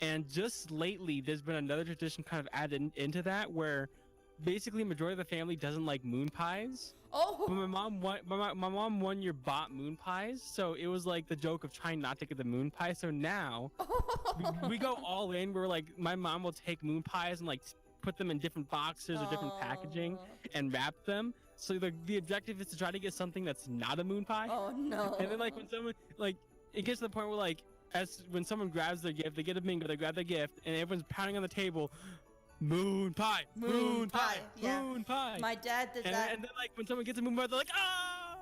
And just lately, there's been another tradition kind of added into that where basically majority of the family doesn't like moon pies. Oh. But my mom one year bought moon pies, so it was like the joke of trying not to get the moon pie. So now we go all in. We're like, my mom will take moon pies and like put them in different boxes or different packaging and wrap them. So the objective is to try to get something that's not a moon pie. Oh no. And then like when someone like it gets to the point where like when someone grabs their gift, they get a bingo, they grab their gift, and everyone's pounding on the table. Moon pie, moon pie, yeah. moon pie. My dad did that. And then like when someone gets a moon pie, they're like, ah!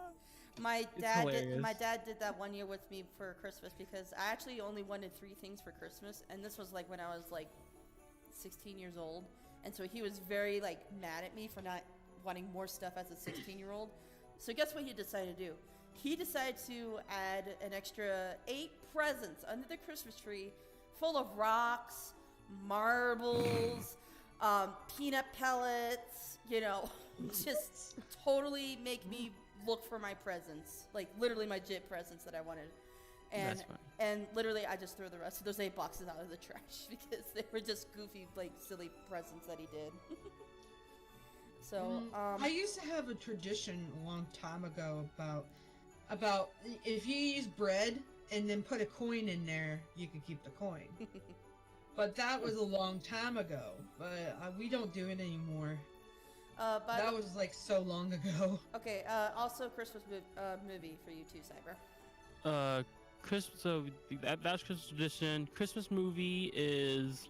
My dad hilarious. did that one year with me for Christmas because I actually only wanted 3 things for Christmas, and this was like when I was like 16 years old, and so he was very like mad at me for not wanting more stuff as a 16-year-old. So guess what he decided to do? He decided to add an extra 8 presents under the Christmas tree, full of rocks, marbles, peanut pellets, you know, just totally make me look for my presents, like literally my legit presents that I wanted. And That's funny. and literally I just threw the rest of those 8 boxes out of the trash because they were just goofy, like silly presents that he did. So I used to have a tradition a long time ago about if you use bread and then put a coin in there, you can keep the coin. But that was a long time ago. But we don't do it anymore. That was like so long ago. Okay. Also, Christmas movie for you too, Cyber. Christmas. So that's Christmas tradition. Christmas movie is.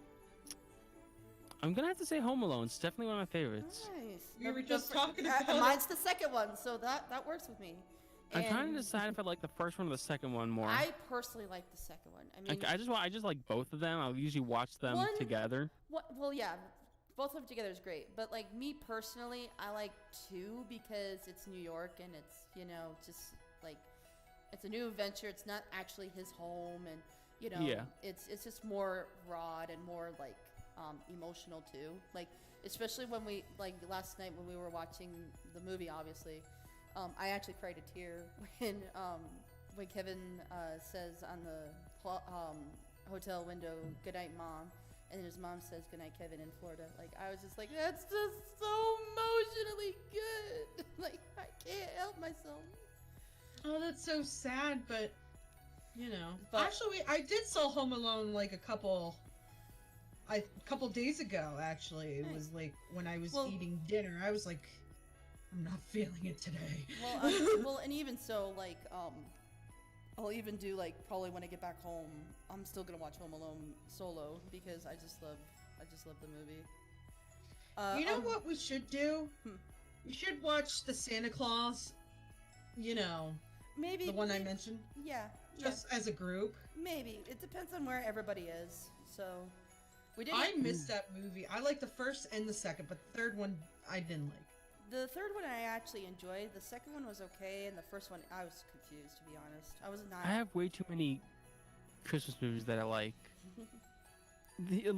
I'm gonna have to say Home Alone. It's definitely one of my favorites. Nice. We were just talking about mine's the second one, so that works with me. I'm trying And to decide if I like the first one or the second one more. I personally like the second one. I mean, I just like both of them. I'll usually watch them together. well, yeah, both of them together is great. But like me personally, I like 2 because it's New York and it's, you know, just like it's a new adventure. It's not actually his home, and you know, Yeah. it's just more raw and more like emotional too. Like especially when we like last night when we were watching the movie, obviously. I actually cried a tear when Kevin says on the hotel window, "Good night, Mom," and then his mom says, "Good night, Kevin," in Florida. Like I was just like, that's just so emotionally good. Like I can't help myself. Oh, that's so sad, but you know. But- Actually, I did saw Home Alone like a couple days ago. Actually, it was like when I was eating dinner. I was like, I'm not feeling it today. Well, and even so, like, I'll even do like probably when I get back home, I'm still gonna watch Home Alone solo because I just love the movie. You know what we should do? Hmm. We should watch the Santa Claus. You know, Maybe the one I mentioned, Yeah, just as a group. maybe it depends on where everybody is. So we did. I missed that movie. I like the first and the second, but the third one I didn't like. The third one I actually enjoyed. The second one was okay, and the first one I was confused, to be honest. I was not. I have way too many Christmas movies that I like. The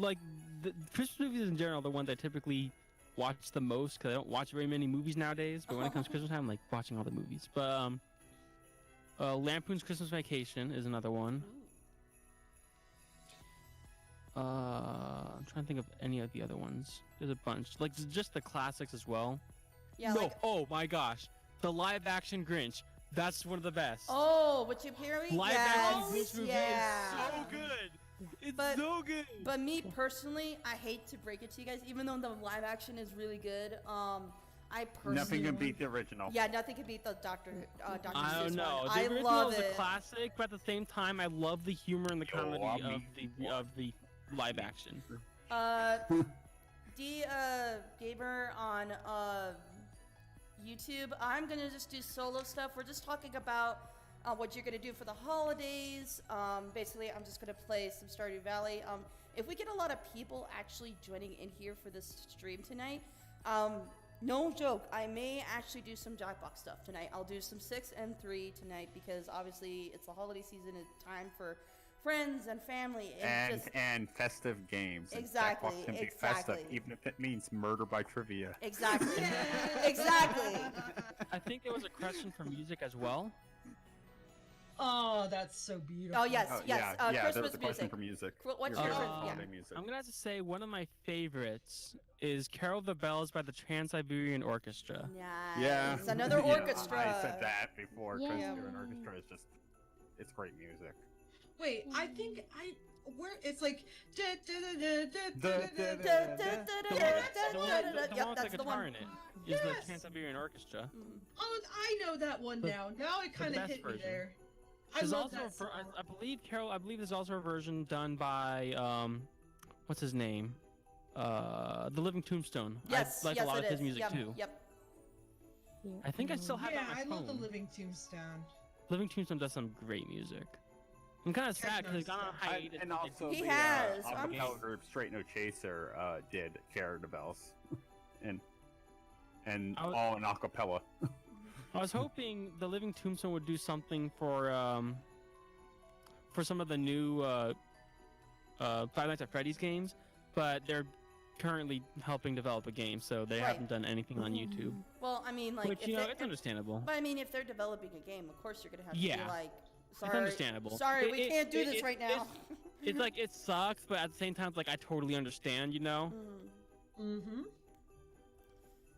Christmas movies in general are the ones I typically watch the most because I don't watch very many movies nowadays. But when it comes to Christmas time, I'm like watching all the movies. But Lampoon's Christmas Vacation is another one. I'm trying to think of any of the other ones. There's a bunch, like just the classics as well. Yeah. No, Like, oh my gosh, the live-action Grinch. That's one of the best. oh, with Jim Carrey. Live-action Yes, Grinch movie yeah. is so good. It's But- so good. But me personally, I hate to break it to you guys, even though the live action is really good. I personally Nothing can beat the original. Yeah, nothing can beat the Dr. I don't Seuss know. one. The I original love is a it. classic, but at the same time, I love the humor and the comedy of the live action. Gamer on YouTube. I'm gonna just do solo stuff. We're just talking about what you're gonna do for the holidays. Basically, I'm just gonna play some Stardew Valley. If we get a lot of people actually joining in here for this stream tonight, no joke, I may actually do some Jackbox stuff tonight. I'll do some 6 and 3 tonight because obviously it's the holiday season. It's time for friends and family and just and festive games. And Exactly, Jackbox can be exactly. festive, even if it means murder by trivia. exactly, exactly. I think there was a question for music as well. Oh, that's so beautiful. Oh yes, Oh, yes. yeah, there was Christmas a question music. for music. What's your your favorite favorite? holiday music? I'm gonna have to say one of my favorites is "Carol of the Bells" by the Trans-Siberian Orchestra. Nice. Yeah. Another Yeah, orchestra. I said that before. Yeah. Trans-Siberian Orchestra is just, it's great music. Wait, I think where it's like. The one Yep, with the that's the guitar one. in it is the Yes. Trans-Siberian Orchestra. Mhm. Oh, I know that one now. Now it kind of best hit me version. there. I There's love also that a song. I believe I believe there's also a version done by what's his name? The Living Tombstone. Yes, I like yes, a lot it of his is. music Yep, too. Yep. Here I think I still have it Yeah, on my I phone. love the Living Tombstone. Living Tombstone does some great music. I'm kind of sad because he's gone on hiatus. And also He the has, I'm- acapella group Straight No Chaser did Care the Bells. and I was- all in acapella. I was hoping the Living Tombstone would do something for some of the new Five Nights at Freddy's games, but they're currently helping develop a game, so they Right. haven't done anything on YouTube. Well, I mean, like, Which, if you know, they- it's understandable. but I mean, if they're developing a game, of course you're gonna have to Yeah. be like, It's sorry, understandable. sorry, we can't do this right now. It's like, it sucks, but at the same time, it's like, I totally understand, you know? Mm. Mm-hmm.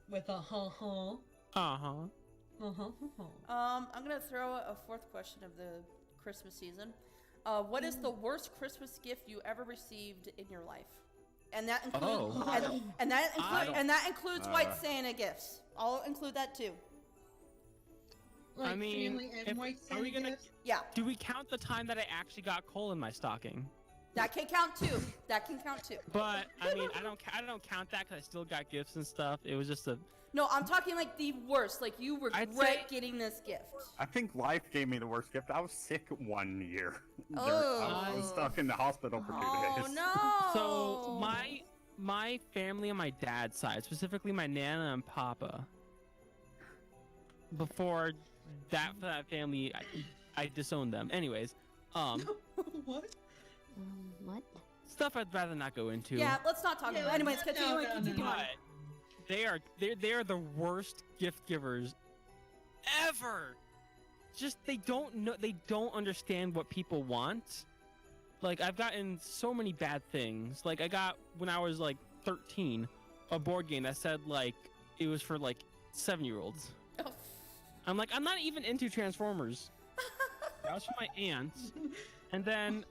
With a huh-huh. Uh-huh. Uh-huh. I'm gonna throw a fourth question of the Christmas season. What is the worst Christmas gift you ever received in your life? And that includes Oh. and that includes White Uh. Santa gifts. I'll include that too. Like I mean, family and if- white are we Santa gonna- gifts? Yeah, Do we count the time that I actually got coal in my stocking? that can count too. That can count too. But, I mean, I don't count that because I still got gifts and stuff. It was just a... No, I'm talking like the worst. Like you I'd regret say- getting this gift. I think life gave me the worst gift. I was sick one year. I was Oh. stuck in the hospital for 2 Oh days. no! So my family on my dad's side, specifically my nana and papa, before that for that family, I disowned them. Anyways, What? What? stuff I'd rather not go into. Yeah, let's not talk Yeah, about it. Anyways, no, continue. no, Continue. no. But they are the worst gift givers ever. Just they don't understand what people want. Like I've gotten so many bad things. Like I got when I was like 13 a board game that said like it was for like 7-year-olds. Oh. I'm like I'm not even into Transformers. That was for my aunts. And then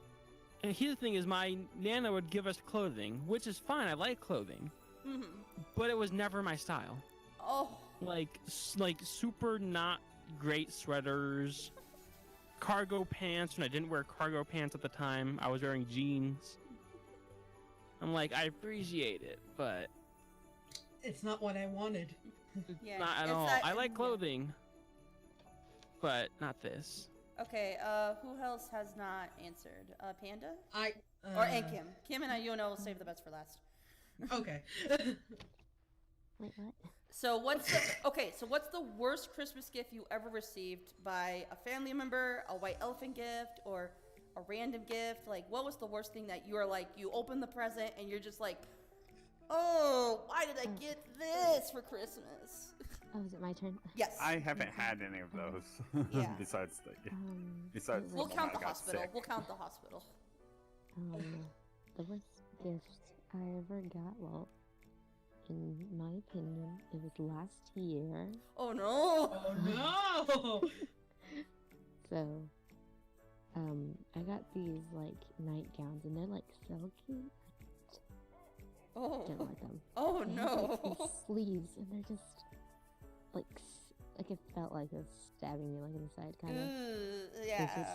and here's the thing is my nana would give us clothing, which is fine. I like clothing, Mhm. but it was never my style. Oh. Like super not great sweaters, cargo pants when I didn't wear cargo pants at the time. I was wearing jeans. I'm like, I appreciate it, but It's not what I wanted. Yeah. not at it's all. that- I like yeah. clothing, but not this. Okay. Who else has not answered? Panda Or or and Kim? Kim and you know will save the best for last. Okay. Wait, what? So what's the worst Christmas gift you ever received by a family member, a white elephant gift, or a random gift? Like, what was the worst thing that you are like? You open the present and you're just like, oh, why did I get this for Christmas? Oh, is it my turn? Yes. I haven't had any of those. Yeah. Besides the It We'll was, count the I got hospital. sick. We'll count the hospital. the worst gift I ever got. Well, in my opinion, it was last year. Oh no! Oh no! So, I got these like nightgowns, and they're like so cute. Oh, Don't like them. oh They have, like, no! these sleeves, and they're just like like it felt like it was stabbing me like in the side, kind of. Ooh, yeah.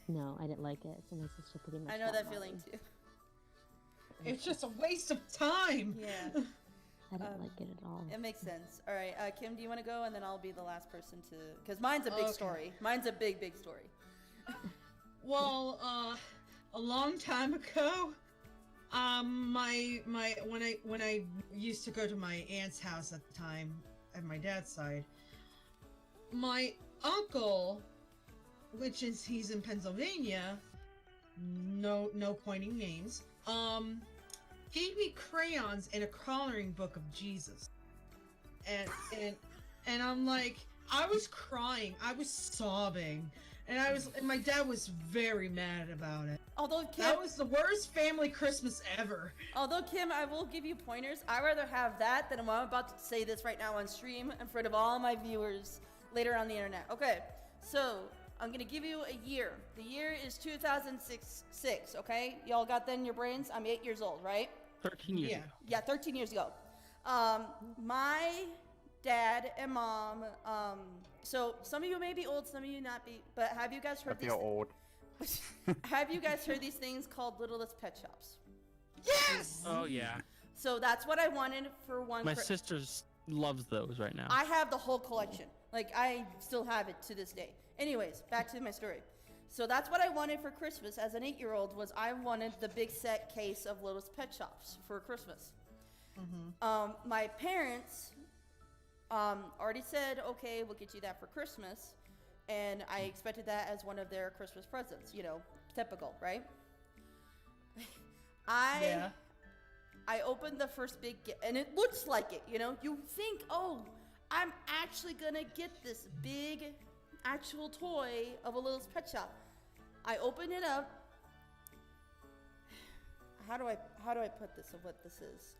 No, I didn't like it. So my sister pretty much. I know got that mine. feeling too. It's just a waste of time. Yeah, I didn't like it at all. it makes sense. All right, Kim, do you want to go, and then I'll be the last person to, because mine's a big Okay. story. Mine's a big story. Well, a long time ago, when I used to go to my aunt's house at the time, at my dad's side, my uncle, he's in Pennsylvania, no pointing names, gave me crayons and a coloring book of Jesus. And I'm like, I was crying, I was sobbing, and my dad was very mad about it. Although Kim, That was the worst family Christmas ever. Kim, I will give you pointers. I'd rather have that than what I'm about to say this right now on stream in front of all my viewers later on the internet. Okay, so I'm gonna give you a year. The year is 2006. Okay, y'all got that in your brains? I'm 8 years old, right? 13 years Yeah. ago. Yeah, 13 years ago. My dad and mom. So some of you may be old, some of you not be. But have you guys I heard these? feel old. Have you guys heard these things called Littlest Pet Shops? Yes! Oh yeah. So that's what I wanted for one. My sister loves those right now. I have the whole collection. Like, I still have it to this day. Anyways, back to my story. So that's what I wanted for Christmas as an 8-year-old was I wanted the big set case of Littlest Pet Shops for Christmas. My parents already said, okay, we'll get you that for Christmas. And I expected that as one of their Christmas presents, you know, typical, right? Yeah. I opened the first big gift, and it looks like it, you know? You think, oh, I'm actually gonna get this big actual toy of a Littlest Pet Shop. I open it up. How do I put this of what this is?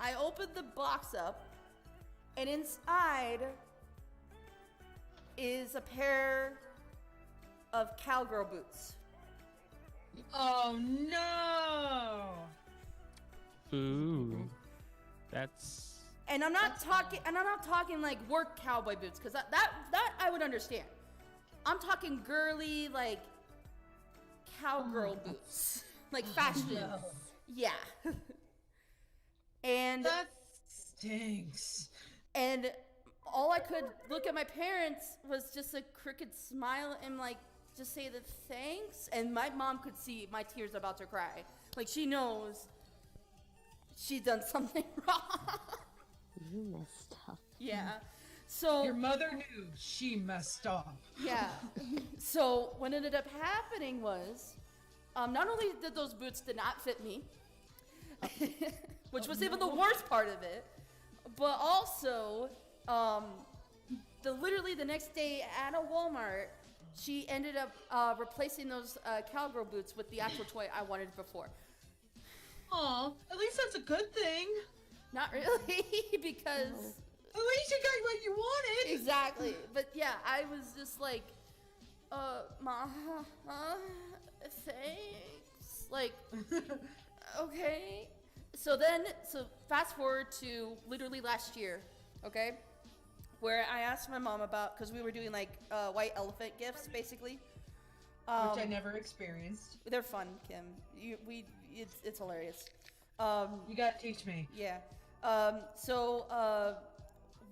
I opened the box up, and inside is a pair of cowgirl boots. Oh no! Ooh. That's And I'm not talking like work cowboy boots, because that I would understand. I'm talking girly, like cowgirl boots, like fashion. No. Yeah. And That stinks. and all I could look at my parents was just a crooked smile and like just say the thanks. And my mom could see my tears about to cry. Like she knows she's done something wrong. You messed up. Yeah. So Your mother knew she messed up. yeah. So what ended up happening was, not only did those boots did not fit me, which was even the worst part of it, but also, literally the next day at a Walmart, she ended up replacing those cowgirl boots with the actual toy I wanted before. Aw, at least that's a good thing. Not really, because At least you got what you wanted. exactly. But yeah, I was just like, Mom, thanks. Like, okay. So fast forward to literally last year, okay? Where I asked my mom about, because we were doing like white elephant gifts, basically. Which I never experienced. They're fun, Kim. It's hilarious. You gotta teach me. Yeah.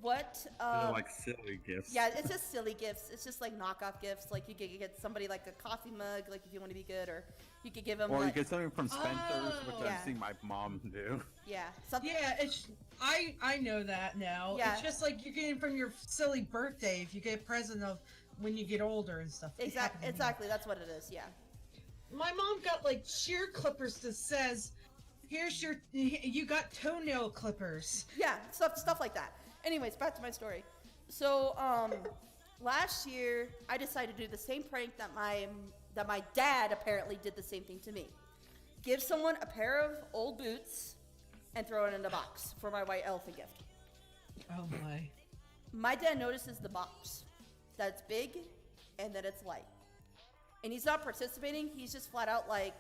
What? They're like silly gifts. Yeah, it's just silly gifts. It's just like knockoff gifts. Like you could get somebody like a coffee mug, like if you want to be good, or you could give them. Or like, you get something from Spencer's, which Yeah. I've seen my mom do. yeah, something. Yeah, I know that now. Yeah. It's just like you're getting from your silly birthday if you get a present of when you get older and stuff. It happened to me. Exactly. That's what it is. Yeah. My mom got like shear clippers that says, you got toenail clippers. Yeah, stuff like that. Anyways, back to my story. So, last year I decided to do the same prank that my dad apparently did the same thing to me. Give someone a pair of old boots and throw it in a box for my white elephant gift. Oh my. My dad notices the box, that it's big and that it's light. And he's not participating, he's just flat out like,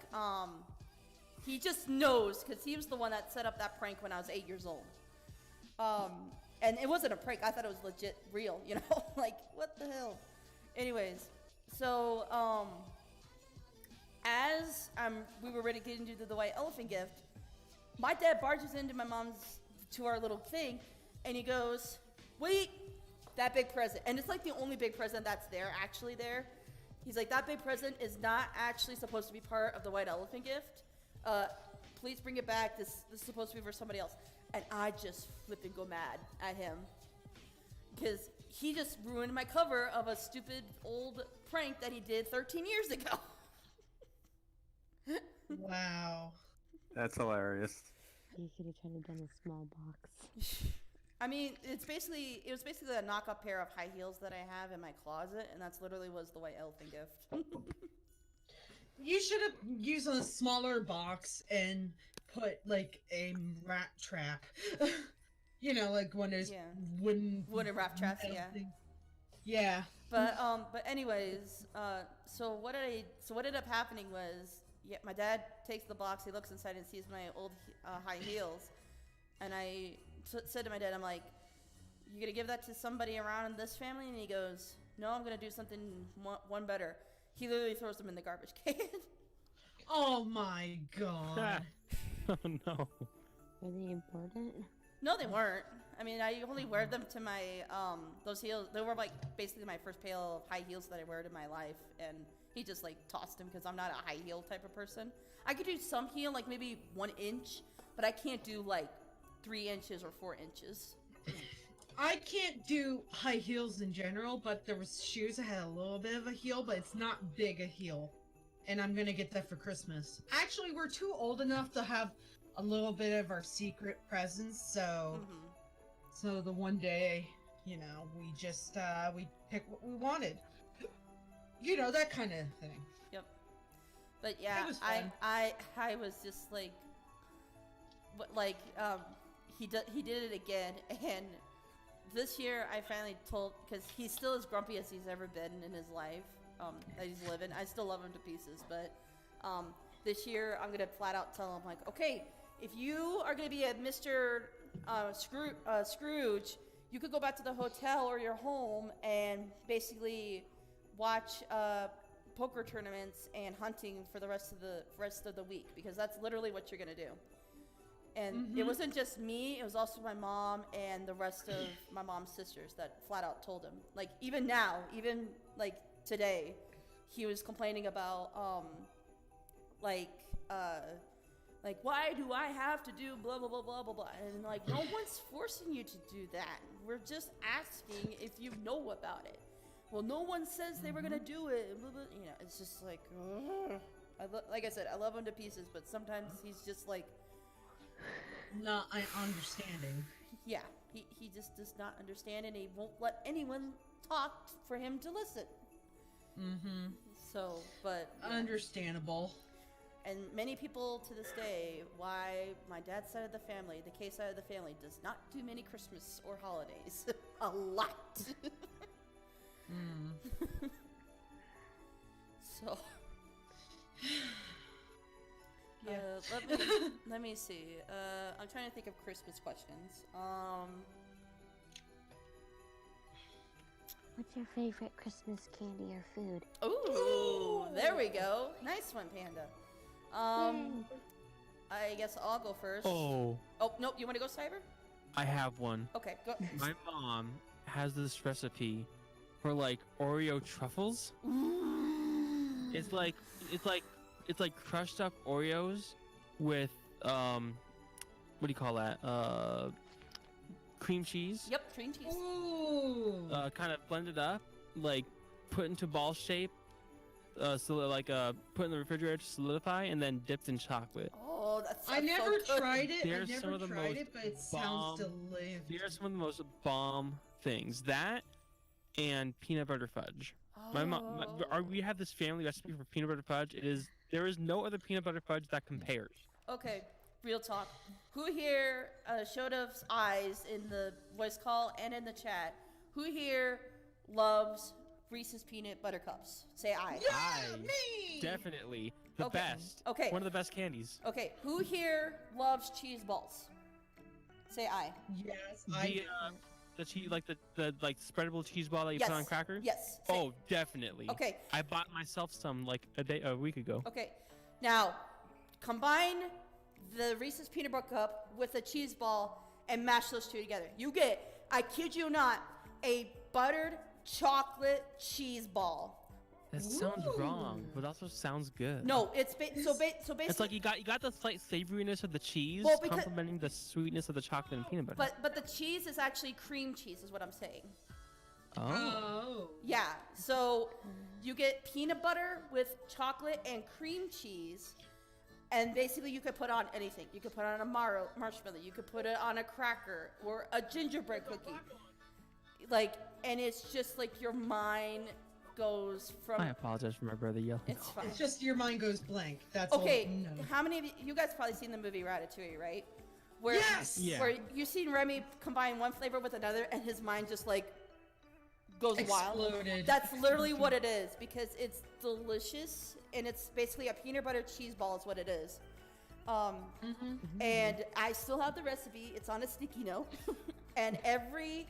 he just knows, because he was the one that set up that prank when I was 8 years old. And it wasn't a prank, I thought it was legit real, you know? Like, what the hell? Anyways, so, as we were ready to get into the white elephant gift, my dad barges into to our little thing, and he goes, wait, that big present. And it's like the only big present that's actually there. He's like, that big present is not actually supposed to be part of the white elephant gift. Please bring it back. This is supposed to be for somebody else. And I just flip and go mad at him. because he just ruined my cover of a stupid old prank that he did 13 years ago. Wow. That's hilarious. You could have tried to done a small box. I mean, it was basically a knockoff pair of high heels that I have in my closet, and that's literally was the white elephant gift. You should have used a smaller box and put like a rat trap. You know, like one of those Yeah. wooden Rat traps, metal yeah. things. Yeah. But anyways, so what ended up happening was, yeah, my dad takes the box, he looks inside and sees my old high heels, and I said to my dad, I'm like, you gonna give that to somebody around in this family? And he goes, no, I'm gonna do something one better. He literally throws them in the garbage can. Oh my god. Oh no. Are they important? No, they weren't. I mean, I only wear them to my those heels. They were like basically my first pair of high heels that I wear in my life, and he just like tossed them because I'm not a high heel type of person. I could do some heel, like maybe 1 inch, but I can't do like 3 inches or 4 inches. I can't do high heels in general, but there was shoes that had a little bit of a heel, but it's not big a heel. And I'm gonna get that for Christmas. Actually, we're too old enough to have a little bit of our secret presents, so so the one day, you know, we just we pick what we wanted. You know, that kind of thing. Yep. But yeah, It was fun. I was just like, he did it again, and this year I finally told, because he's still as grumpy as he's ever been in his life that he's living. I still love him to pieces, but this year I'm gonna flat out tell him, like, okay, if you are gonna be a Mr. Scrooge, you could go back to the hotel or your home and basically watch poker tournaments and hunting for the rest of the week, because that's literally what you're gonna do. And it wasn't just me, it was also my mom and the rest of my mom's sisters that flat out told him. Like, even now, even like today, he was complaining about like why do I have to do blah blah blah blah blah blah, and like, no one's forcing you to do that, we're just asking if you know about it. Well, no one says they were gonna do it, blah, blah, you know. It's just like, like I said, I love him to pieces, but sometimes he's just like, Not understanding. yeah, he just does not understand, and he won't let anyone talk for him to listen. So, but yeah. Understandable. And many people to this day, why my dad's side of the family, the K side of the family, does not do many Christmas or holidays. A lot. So, yeah. Let me see. I'm trying to think of Christmas questions. What's your favorite Christmas candy or food? Ooh, there we go. Nice one, Panda. I guess I'll go first. Oh, Nope. You want to go, Cyber? I have one. Okay, go. My mom has this recipe for like Oreo truffles. It's like crushed up Oreos with what do you call that? Cream cheese. Yep, cream cheese. Ooh. Kind of blended up, like put into ball shape, so like put in the refrigerator to solidify, and then dipped in chocolate. Oh, that's. I never tried it. They're I some never of the tried most it, but it sounds delicious. They are some of the most bomb things. That and peanut butter fudge. My mom, we have this family recipe for peanut butter fudge. There is no other peanut butter fudge that compares. Okay, real talk. Who here showed us eyes in the voice call and in the chat? Who here loves Reese's peanut butter cups? Say aye. Yeah, me. Definitely the Okay. best. Okay. One of the best candies. Okay, who here loves cheese balls? Say aye. Yes, I. The cheese, like the spreadable cheese ball that you Yes. put on crackers. Yes. Say- Oh, definitely. Okay. I bought myself some like a week ago. Okay, now combine the Reese's peanut butter cup with a cheese ball and mash those two together. You get, I kid you not, a buttered chocolate cheese ball. That sounds wrong, Ooh. but also sounds good. No, so basically. It's like you got the slight savoriness of the cheese, Well, because- complementing the sweetness of the chocolate and peanut butter. But the cheese is actually cream cheese, is what I'm saying. oh, Oh. Yeah. So you get peanut butter with chocolate and cream cheese, and basically you could put on anything. You could put on a marshmallow. You could put it on a cracker or a gingerbread cookie. Like, and it's just like your mind goes from. I apologize for my brother yelling. It's fine. It's just your mind goes blank. That's Okay, all. No. how many of you guys probably seen the movie Ratatouille, right? Where, Yes! Yeah. Where you seen Remy combine one flavor with another, and his mind just like goes wild. Exploded. That's literally what it is, because it's delicious, and it's basically a peanut butter cheese ball is what it is. And I still have the recipe. It's on a sticky note. And every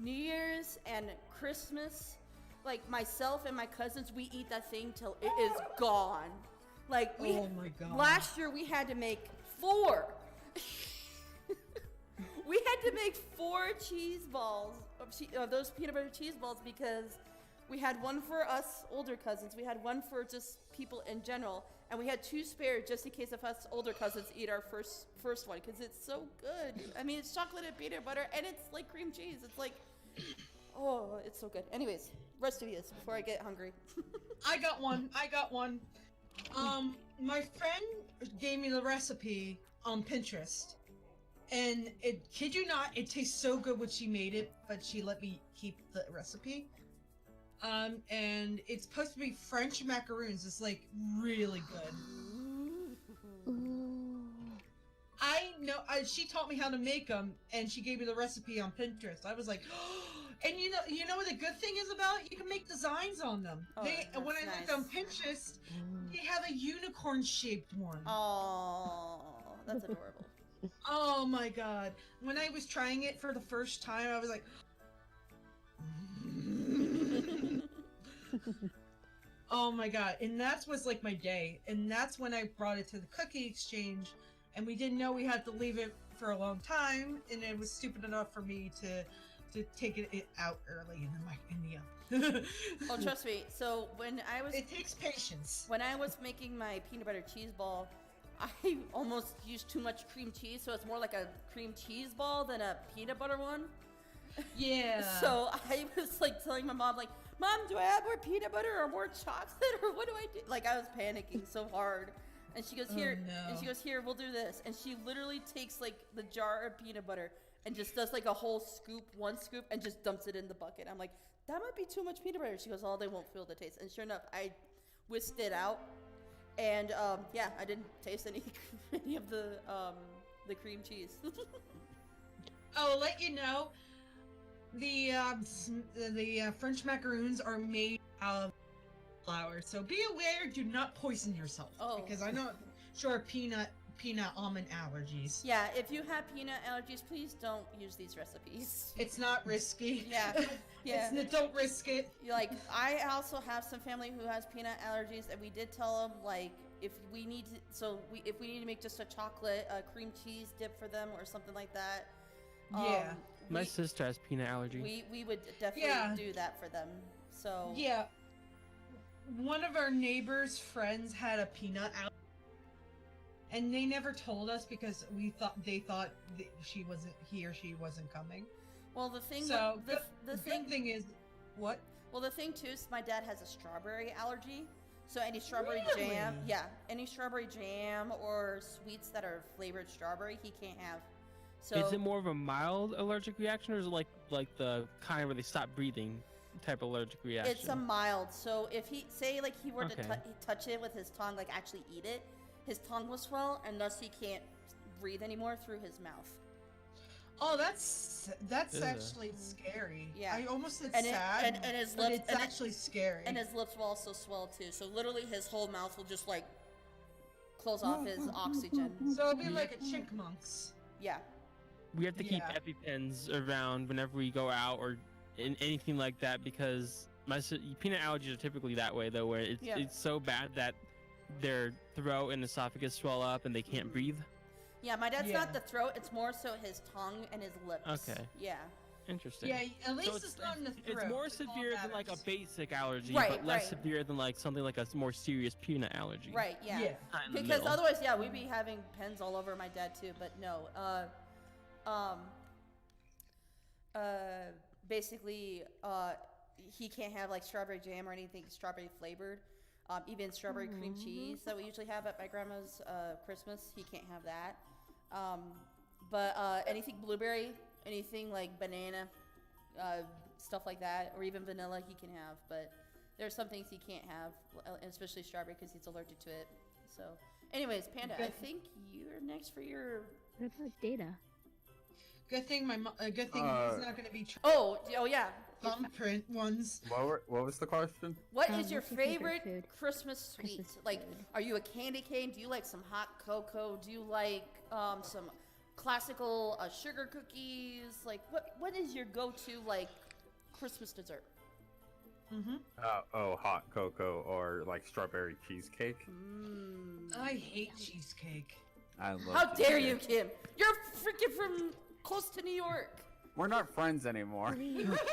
New Year's and Christmas, like myself and my cousins, we eat that thing till it is gone. Like Oh my God. last year we had to make 4. We had to make 4 cheese balls of those peanut butter cheese balls, because we had one for us older cousins, we had one for just people in general, and we had 2 spare just in case if us older cousins eat our first one, because it's so good. I mean, it's chocolate and peanut butter, and it's like cream cheese. It's like, oh, it's so good. Anyways, rest of you before I get hungry. I got one. My friend gave me the recipe on Pinterest, and kid you not, it tastes so good when she made it, but she let me keep the recipe. And it's supposed to be French macaroons. It's like really good. Ooh. I know. She taught me how to make them, and she gave me the recipe on Pinterest. I was like, and you know what the good thing is about it? You can make designs on them. Oh, When I that's looked on nice. Pinterest, they have a unicorn shaped one. Oh, that's adorable. Oh my God! When I was trying it for the first time, I was like, oh my God! And that was like my day. And that's when I brought it to the cookie exchange, and we didn't know we had to leave it for a long time, and it was stupid enough for me to take it out early in the oven. Oh, trust me. So It takes patience. when I was making my peanut butter cheese ball, I almost used too much cream cheese, so it's more like a cream cheese ball than a peanut butter one. Yeah. So I was like telling my mom, like, Mom, do I add more peanut butter or more chocolate, or what do I do? Like, I was panicking so hard. And she goes, here, no. and she goes, here, we'll do this. And she literally takes like the jar of peanut butter and just does like a whole scoop, 1 scoop, and just dumps it in the bucket. I'm like, that might be too much peanut butter. She goes, oh, they won't feel the taste. And sure enough, I whisked it out, and yeah, I didn't taste any of the cream cheese. I'll let you know, the French macaroons are made of flour, so be aware. Do not poison yourself. Oh. Because I'm not sure peanut almond allergies. Yeah, if you have peanut allergies, please don't use these recipes. It's not risky. Yeah, yeah. Don't risk it. Like, I also have some family who has peanut allergies, and we did tell them, like, if we need to make just a chocolate cream cheese dip for them or something like that. Yeah. My sister has peanut allergy. We would definitely do that for them. So Yeah. One of our neighbors' friends had a peanut allergy, and they never told us because they thought that he or she wasn't coming. well, the thing So the good thing is, what? well, the thing too is my dad has a strawberry allergy. So any strawberry Really? jam, any strawberry jam or sweets that are flavored strawberry, he can't have. So Is it more of a mild allergic reaction, or is it like the kind where they stop breathing type allergic reaction? it's a mild. So if he were to Okay. touch it with his tongue, like actually eat it, his tongue will swell, and thus he can't breathe anymore through his mouth. Oh, that's Ugh. actually scary. Yeah. I almost said And sad, and his but lips it's actually scary. and his lips will also swell too. So literally his whole mouth will just like close off his oxygen. So it'd be like a chickmunks. Yeah. We have to keep Yeah. EpiPens around whenever we go out or in anything like that, because peanut allergies are typically that way though, where it's so bad that their throat and esophagus swell up and they can't breathe. Yeah, my dad's Yeah. not the throat, it's more so his tongue and his lips. Okay. Yeah. Interesting. Yeah, at least So it's not in the throat. it's more That's all severe than like a matters. basic allergy, Right, but less right. severe than like something like a more serious peanut allergy. Right, yeah. Yeah. Not in the Because middle. otherwise, yeah, we'd be having pens all over my dad too. But no, basically, he can't have like strawberry jam or anything strawberry flavored. Even strawberry cream cheese that we usually have at my grandma's Christmas, he can't have that. But anything blueberry, anything like banana, stuff like that, or even vanilla, he can have. But there's some things he can't have, especially strawberry, because he's allergic to it. So, anyways, Panda, I think you're next for your. What about data? Good thing good thing he's not gonna be Oh yeah. thumbprint ones. What was the question? What is your what's your favorite favorite food? Christmas sweet? Christmas Like, food. are you a candy cane? Do you like some hot cocoa? Do you like some classical sugar cookies? Like, what is your go-to like Christmas dessert? Hot cocoa or like strawberry cheesecake. I hate cheesecake. I love. How dare you, cheesecake. Kim? You're freaking from close to New York. We're not friends anymore.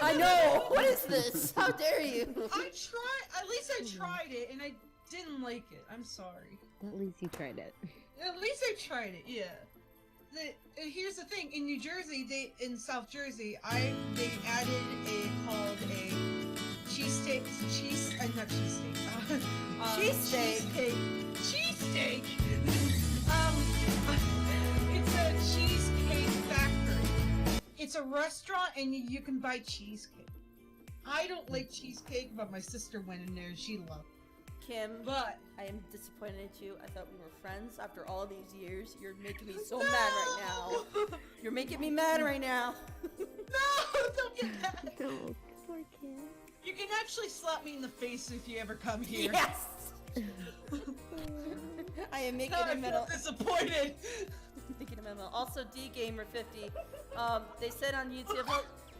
I know. What is this? How dare you? At least I tried it and I didn't like it. I'm sorry. At least you tried it. At least I tried it, yeah. Here's the thing, in New Jersey, in South Jersey, they added called a cheesesteak, not cheesesteak, Cheesesteak. Cheesesteak! It's a cheesecake factory. It's a restaurant and you can buy cheesecake. I don't like cheesecake, but my sister went in there and she loved it. Kim, But I am disappointed at you. I thought we were friends after all these years. You're making me so mad right now. You're making me mad right now. No, don't get mad. No, poor kid. You can actually slap me in the face if you ever come here. Yes. I am making God, a I feel medal. disappointed. Making a memo. Also, D Gamer 50. They said on YouTube,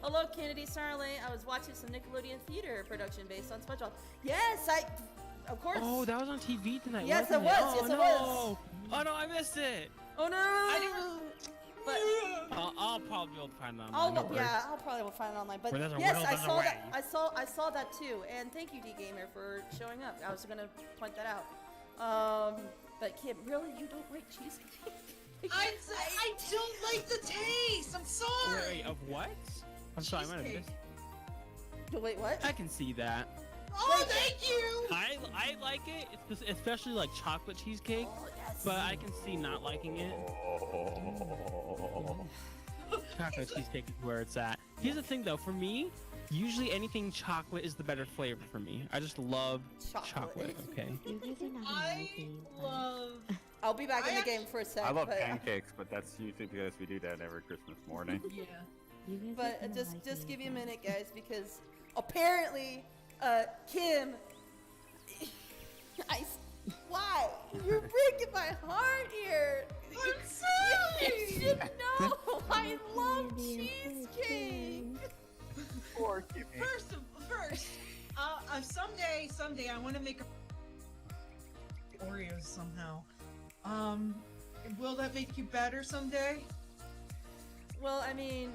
"Hello, Kennedy Starling. I was watching some Nickelodeon theater production based on SpongeBob." Yes, of course. Oh, that was on TV tonight. Yes, wasn't it was. Oh, Yes, it no. was. Oh no, I missed it. Oh no! But I'll probably be able to find it online. I'll don't worry. I'll probably find it online. But Where there's a yes, will, I there's a saw way. that. I saw that too. And thank you, D Gamer, for showing up. I was gonna point that out. But Kim, really, you don't like cheesecake? I don't like the taste. I'm sorry. Wait, of what? I'm sorry, I might have Cheesecake. missed. Wait, what? I can see that. Oh, thank you. I like it, especially like chocolate cheesecake, Oh, yes. but I can see not liking it. Chocolate cheesecake is where it's at. Here's the thing though, for me, usually anything chocolate is the better flavor for me. I just love chocolate. Okay. You guys are not I liking love. I'll be back in I the game for a sec. I love but, pancakes, but that's usually because we do that every Christmas morning. Yeah. You guys But are gonna just like give me a me, minute, guys, because apparently, Kim, why? You're breaking my heart here. I'm sorry. You should know. I love cheesecake. Poor Kimmy. First, someday, I want to make Oreos somehow. Will that make you better someday? Well, I mean,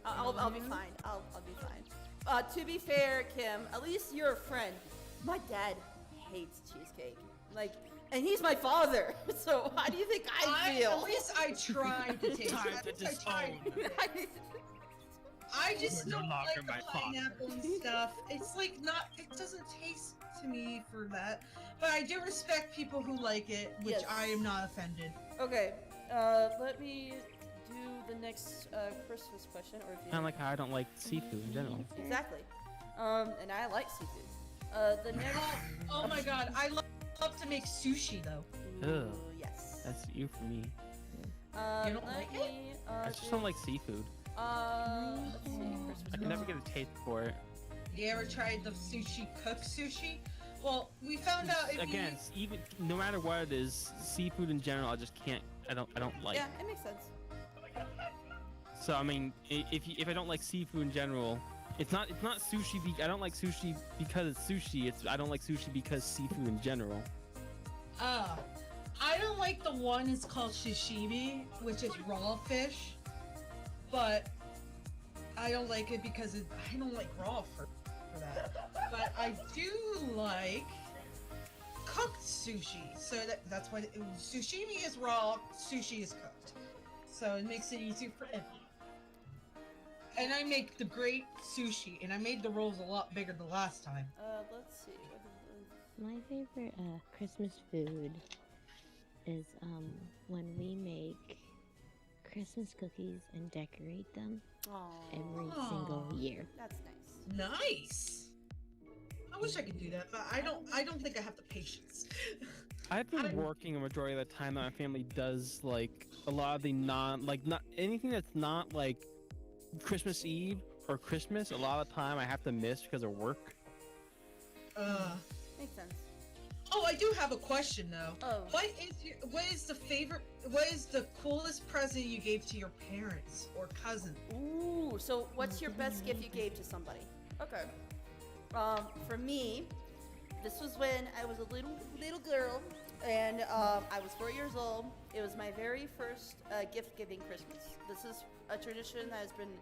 I'll be fine. I'll be fine. To be fair, Kim, at least you're a friend. My dad hates cheesecake. Like, and he's my father. So how do you think I feel? At least I tried to taste Time it. to I tried. disown. I just You're don't no like longer my the father. pineapple and stuff. It's like not. It doesn't taste to me for that. But I do respect people who like it, which Yes. I am not offended. Okay, let me do the next Christmas question, or if you Kind of like how I don't like seafood in general. exactly. And I like seafood. The next, Oh my god, I love to make sushi though. ooh, Ugh. yes. That's you for me. You don't let like it? me, I just do- don't like seafood. Let's see, Christmas. I can never get a taste for it. You ever tried the sushi cooked sushi? Well, we found out if Again, even no matter what it is, seafood in general, I just can't. I don't like. Yeah, it makes sense. So I mean, if I don't like seafood in general, it's not sushi. I don't like sushi because it's sushi. I don't like sushi because seafood in general. I don't like the one. It's called sashimi, which is raw fish. But I don't like it because I don't like raw for that. But I do like cooked sushi. So that's why sashimi is raw, sushi is cooked. So it makes it easier for everyone. And I make the great sushi, and I made the rolls a lot bigger the last time. Let's see. My favorite Christmas food is when we make Christmas cookies and decorate them every single year. That's nice. Nice. I wish I could do that, but I don't think I have the patience. I've been working a majority of the time that my family does like a lot of the not anything that's not like Christmas Eve or Christmas. A lot of the time I have to miss because of work. Makes sense. Oh, I do have a question though. Oh. What is the coolest present you gave to your parents or cousin? Ooh, so what's your best gift you gave to somebody? Okay. For me, this was when I was a little girl, and I was 4 years old. It was my very first gift-giving Christmas. This is a tradition that has been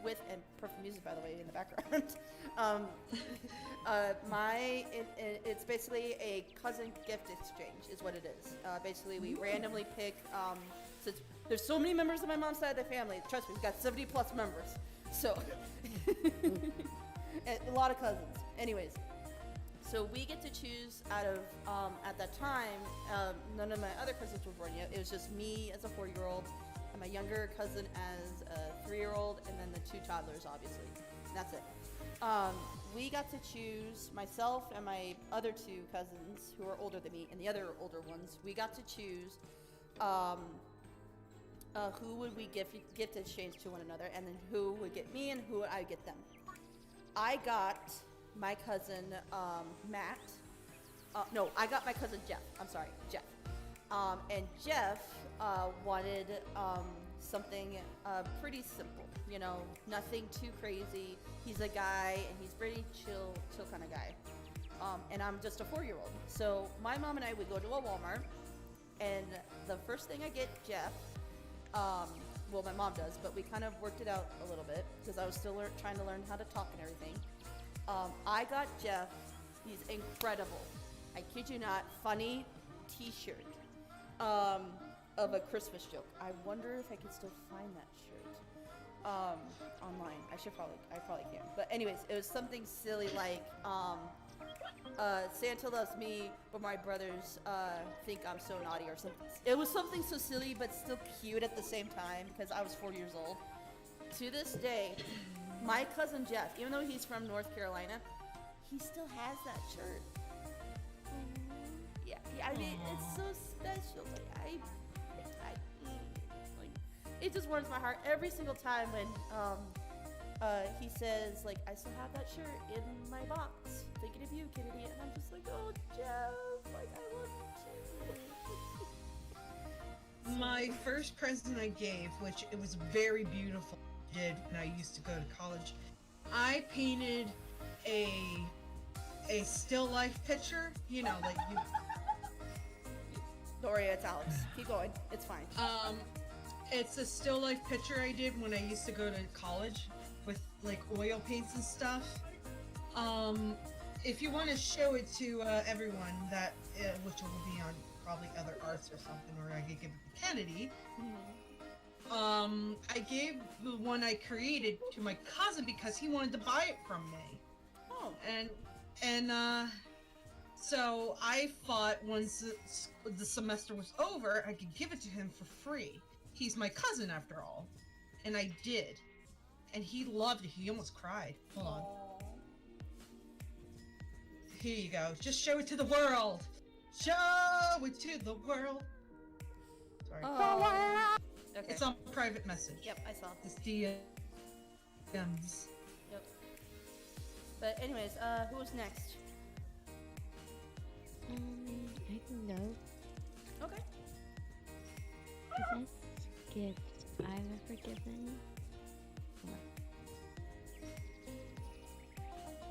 with, and perfect music by the way in the background. It's basically a cousin gift exchange is what it is. Basically we randomly pick, since there's so many members of my mom's side of the family, trust me, we've got 70 plus members, so a lot of cousins. Anyways, so we get to choose out of, at that time, none of my other cousins were born yet. It was just me as a 4-year-old, and my younger cousin as a 3-year-old, and then the 2 toddlers, obviously. And that's it. We got to choose, myself and my other 2 cousins, who are older than me, and the other older ones, we got to choose who would we gift exchange to one another, and then who would get me and who would I get them. I got my cousin Matt. No, I got my cousin Jeff. I'm sorry, Jeff. And Jeff wanted something pretty simple. You know, nothing too crazy. He's a guy, and he's pretty chill kind of guy. And I'm just a 4-year-old. So my mom and I would go to a Walmart, and the first thing I get Jeff, well, my mom does, but we kind of worked it out a little bit because I was still trying to learn how to talk and everything. I got Jeff, he's incredible, I kid you not, funny t-shirt of a Christmas joke. I wonder if I can still find that shirt online. I probably can. But anyways, it was something silly like Santa loves me, but my brothers think I'm so naughty or something. It was something so silly but still cute at the same time because I was 4 years old. To this day, my cousin Jeff, even though he's from North Carolina, he still has that shirt. Yeah, I mean, it's so special. Like, it just warms my heart every single time when he says, like, I still have that shirt in my box, thinking of you, Kennedy, and I'm just like, oh, Jeff, like, I love you too. My first present I gave, which it was very beautiful, did when I used to go to college, I painted a still life picture, you know, like you. Don't worry, it's Alex. Keep going. It's fine. It's a still life picture I did when I used to go to college with like oil paints and stuff. If you want to show it to everyone, that which will be on probably Other Arts or something, or I could give it to Kennedy. I gave the one I created to my cousin because he wanted to buy it from me. Oh. And so I thought once the semester was over, I could give it to him for free. He's my cousin after all. And I did. And he loved it. He almost cried. Hold on. Here you go. Just show it to the world. Show it to the world. Sorry. Okay. It's on private message. Yep, I saw. It's DMs. Yep. But anyways, who's next? I can go. Okay. The best gift I've ever given.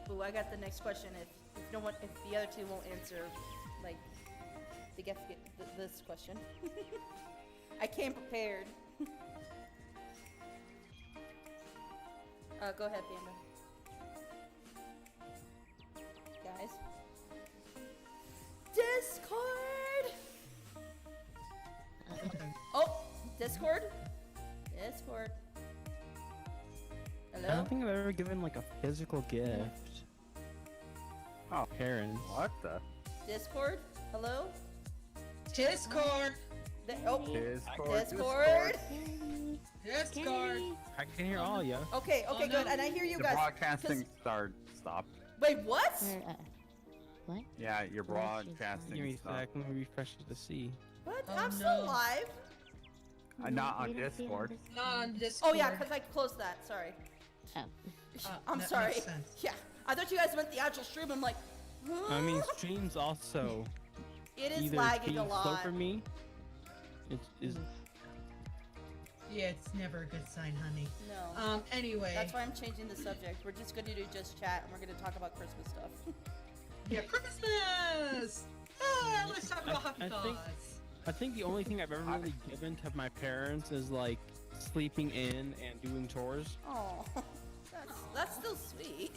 Ooh, I got the next question. If no one, if the other two won't answer, like, the guest this question. I came prepared. Go ahead, Panda. Guys. Discord! Oh, Discord? Discord. I Hello? don't think I've ever given like a physical gift. Oh, Parents. what the? Discord? Hello? Discord. Oh, Discord. Discord. I can hear all ya. Okay, Oh, good. no. And I hear you The guys. broadcasting stopped. Wait, what? What? Yeah, your Give me broadcasting a stopped. sec, let me refresh it to see. What? Oh, I'm still no. live. Not on We don't see it Discord. Not on Discord. Oh yeah, because I closed that. Sorry. Oh. I'm that sorry. makes sense. Yeah, I thought you guys meant the actual stream. I'm like, I mean, streams also it is either lagging being a slow lot. for me. It is. Yeah, it's never a good sign, honey. No. Anyway. That's why I'm changing the subject. We're just gonna do just chat, and we're gonna talk about Christmas stuff. Yeah, Christmas! Ah, let's talk about happy I think- thoughts. I think the only thing I've ever really given to my parents is like sleeping in and doing chores. Oh, that's still sweet.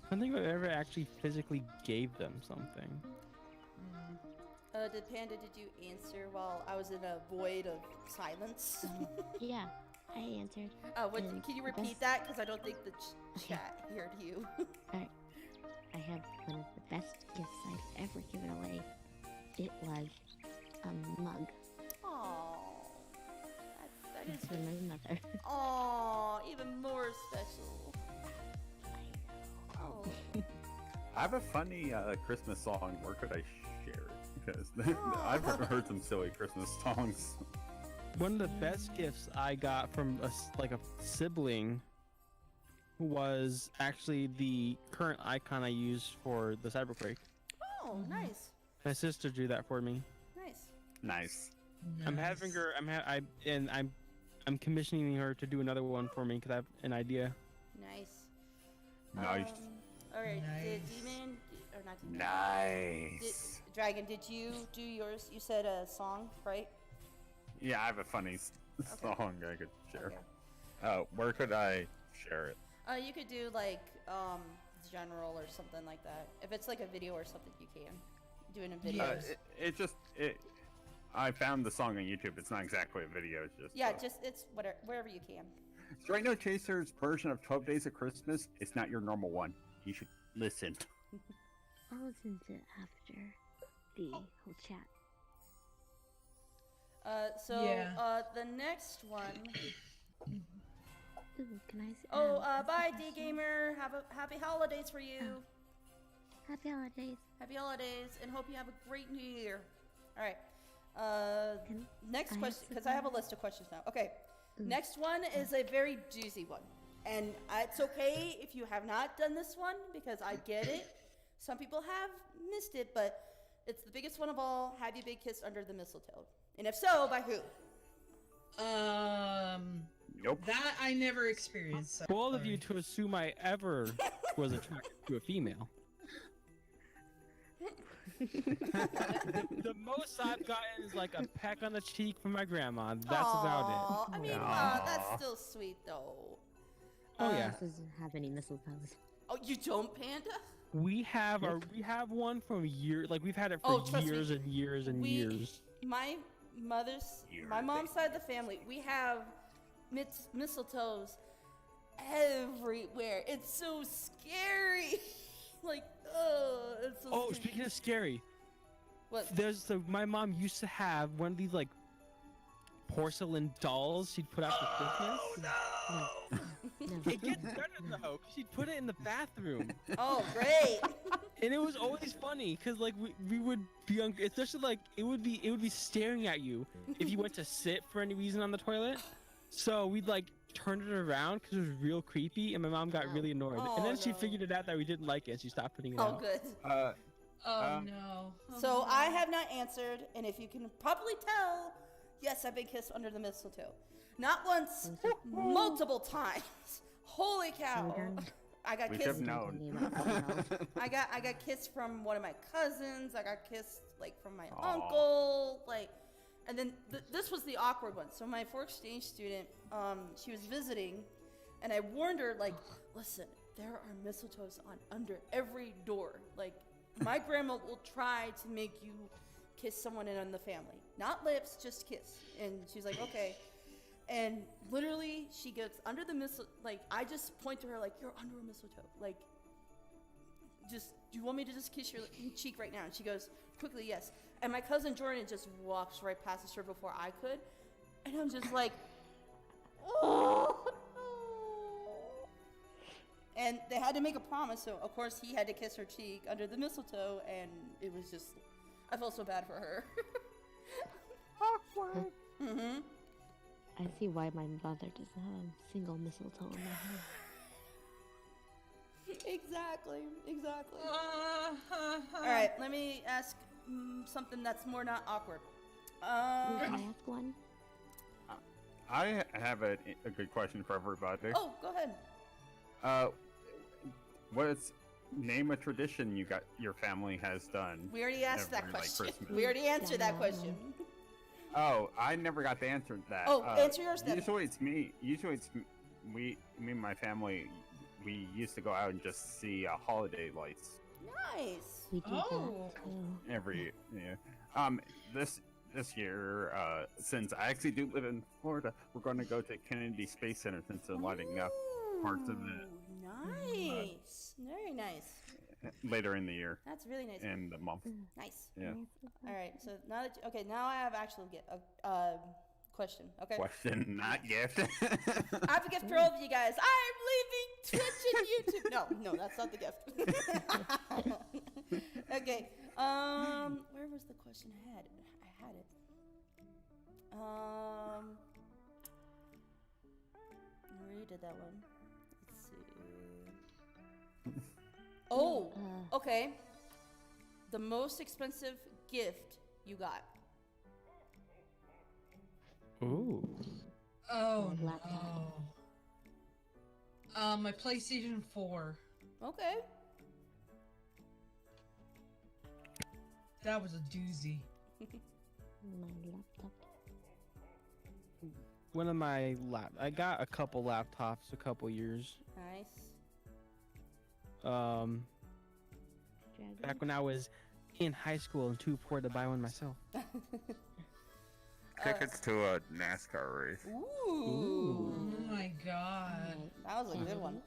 I don't think I've ever actually physically gave them something. Did Panda, did you answer while I was in a void of silence? Yeah, I answered. And Can you the repeat best- that? Because I don't think the chat heard you. I have one of the best gifts I've ever given away. It was a mug. Aww. That is It's from my mother. Aww, even more special. Oh. I have a funny Christmas song. Where could I share it? Because I've heard some silly Christmas songs. One of the best gifts I got from a sibling was actually the current icon I use for the Cyberquake. Oh, nice. My sister drew that for me. Nice. Nice. I'm having her. I'm commissioning her to do another one for me because I have an idea. Nice. Nice. Alright, did Nice. Demon, or not Demon? Nice. Dragon, did you do yours? You said a song, right? Yeah, I have a funny song I could share. Okay. Where could I share it? You could do like, general or something like that. If it's like a video or something, you can. Do it in videos. I found the song on YouTube. It's not exactly a video. It's just Yeah, it's whatever, wherever you can. Straight No Chaser's version of 12 Days of Christmas is not your normal one. You should listen. I'll listen to it after the whole chat. The next one. Ooh, can I see? Bye, D Gamer. Have a happy holidays for you. Happy holidays. Happy holidays, and hope you have a great New Year. All right. Can Next I question, ask because I have a list of questions now. Okay. Ooh. Next one is a very doozy one, and it's okay if you have not done this one because I get it. Some people have missed it, but it's the biggest one of all. Have you been kissed under the mistletoe? And if so, by who? Nope. That I never experienced. So Bold of sorry. you to assume I ever was attracted to a female. the most I've gotten is like a peck on the cheek from my grandma. That's about Aw, I mean, Aw. that's still sweet though. Oh, yeah. This doesn't have any mistletoes. Oh, you don't, Panda? it. We have one from years. Like we've had it Oh, for trust me. years and years and years. My mom's side of the family, we have mistletoes everywhere. It's so scary. Like, it's so Oh, scary. speaking of scary, What? my mom used to have one of these like porcelain dolls she'd put out for Christmas. No. It gets better though. 'Cause she'd put it in the bathroom, Oh, great. and it was always funny because like we would be especially like it would be staring at you if you went to sit for any reason on the toilet. So we'd like turn it around because it was real creepy, and my mom got really annoyed. Oh, And then she no. figured it out that we didn't like it, and she stopped putting it Oh, out. good. Oh Um, no. So Oh, I have not answered, and if you can probably tell, yes, I've been kissed under the mistletoe. Not once, multiple times. Holy cow! I got we kissed. should have known. I got kissed from one of my cousins. I got kissed like from my Aw. uncle. Like And then this was the awkward one. So my foreign exchange student, she was visiting, and I warned her, like, listen, there are mistletoes on under every door. Like, my grandma will try to make you kiss someone in the family. Not lips, just kiss. And she's like, okay. And literally, she gets under the mistletoe. Like, I just point to her, like, you're under a mistletoe. Like, just, do you want me to just kiss your cheek right now? And she goes, quickly, yes. And my cousin Jordan just walks right past her before I could. And I'm just like, oh, no. And they had to make a promise. So, of course, he had to kiss her cheek under the mistletoe. And it was just, I felt so bad for her. Awkward. Mm-hmm. I see why my mother doesn't have a single mistletoe in my house. Exactly. All right, let me ask something that's more not awkward. Can I ask one? I have a good question for everybody. Oh, go ahead. What's name a tradition your family has done? We already asked that every, like, question. Christmas? We already answered that question. Oh, I never got to answer that. Oh, answer yours then. Usually it's me and my family. We used to go out and just see holiday lights Nice. We do that too. every year. This year, since I actually do live in Florida, we're going to go to Kennedy Space Center since they're lighting up parts of it Nice. Very nice. later in the year That's really nice. in the month. Nice. Yeah. All right. So now that now I have actually a question. Okay. Question, not gift. I have a gift for all of you guys. I'm leaving Twitch and YouTube. No, that's not the gift. Okay. Where was the question? I had it. Where did that one? Let's see. Oh, okay. The most expensive gift you got. Ooh. Oh My laptop. no. My PlayStation 4. Okay. That was a doozy. My laptop. One of my I got a couple laptops a couple years. Nice. Dragon. Back when I was in high school and too poor to buy one myself. Tickets to a NASCAR race, Ooh. Oh my god. That was a good one.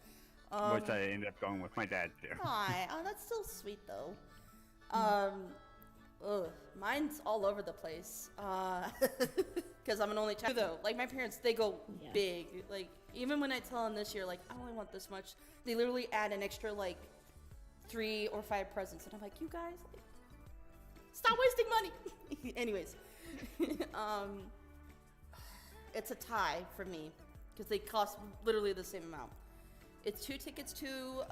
which I ended up going with my dad to. Aw, oh, that's still sweet though. Mine's all over the place. Because I'm an only child though. Like my parents, they go big. Like even when I tell them this year, like I only want this much, they literally add an extra like 3 or 5 presents, and I'm like, you guys, like, stop wasting money. Anyways, it's a tie for me because they cost literally the same amount. It's 2 tickets to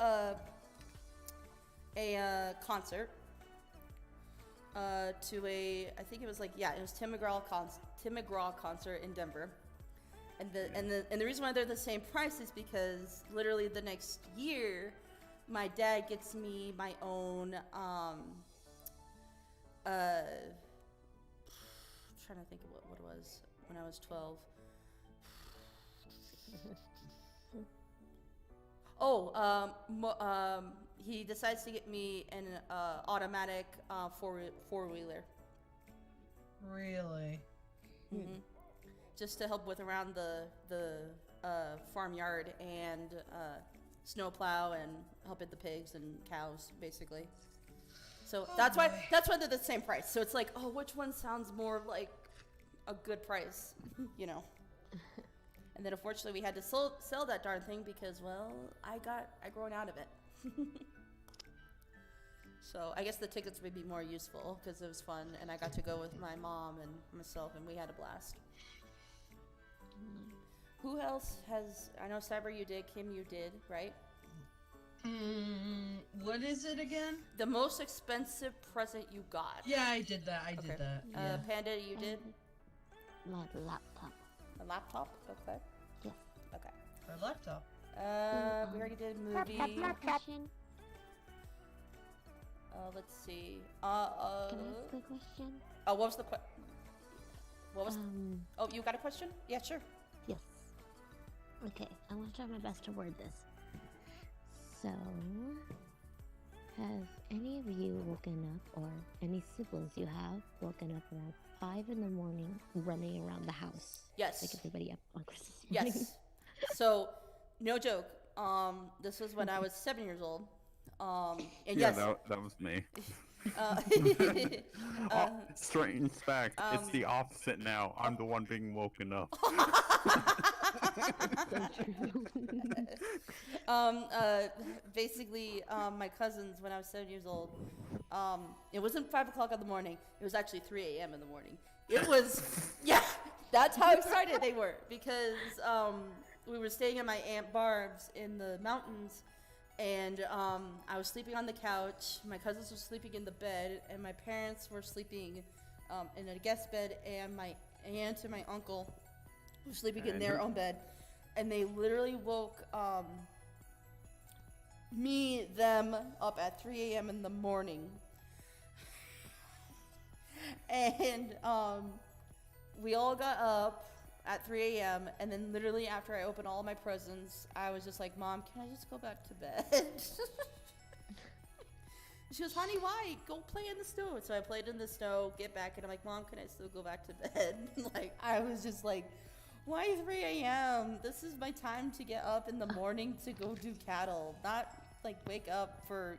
a concert. To a, I think it was like, it was Tim McGraw concert in Denver, and the reason why they're the same price is because literally the next year, my dad gets me my own trying to think of what it was when I was 12. He decides to get me an automatic four-wheeler. Really? Mm-hmm. Just to help with around the farmyard and snowplow and help with the pigs and cows, basically. So that's why they're the same price. So it's like, oh, which one sounds more like a good price, you know? And then unfortunately we had to sell that darn thing because, well, I grown out of it. So I guess the tickets would be more useful because it was fun, and I got to go with my mom and myself, and we had a blast. Who else has? I know Cyber, you did. Kim, you did, right? What is it again? The most expensive present you got. Yeah, I did that. I did that. Yeah. Panda, you did. My laptop. A laptop. Okay. Yes. Okay. Our laptop. We already did movie. Question. Let's see. Can I ask a question? What was the question? What was? Oh, you got a question? Yeah, sure. Yes. Okay, I want to try my best to word this. So, have any of you woken up, or any siblings you have, woken up around 5 in the morning running around the house? Yes. Like everybody up on Christmas morning? Yes. So, no joke. This was when I was 7 years old. And Yeah, yes. that was me. Uh, Strange fact, it's the opposite now. I'm the one being woken up. Basically, my cousins, when I was 7 years old, it wasn't 5 o'clock in the morning. It was actually 3 a.m. in the morning. It was, yeah, that's how excited they were, because we were staying at my Aunt Barb's in the mountains, and I was sleeping on the couch. My cousins were sleeping in the bed, and my parents were sleeping in a guest bed, and my aunt and my uncle were sleeping in their own bed. And they literally woke them up at 3 a.m. in the morning. And we all got up at 3 a.m. And then literally after I opened all my presents, I was just like, Mom, can I just go back to bed? She goes, honey, why? Go play in the snow. So I played in the snow, get back, and I'm like, Mom, can I still go back to bed? Like, I was just like, why 3 a.m.? This is my time to get up in the morning to go do cattle, not like wake up for,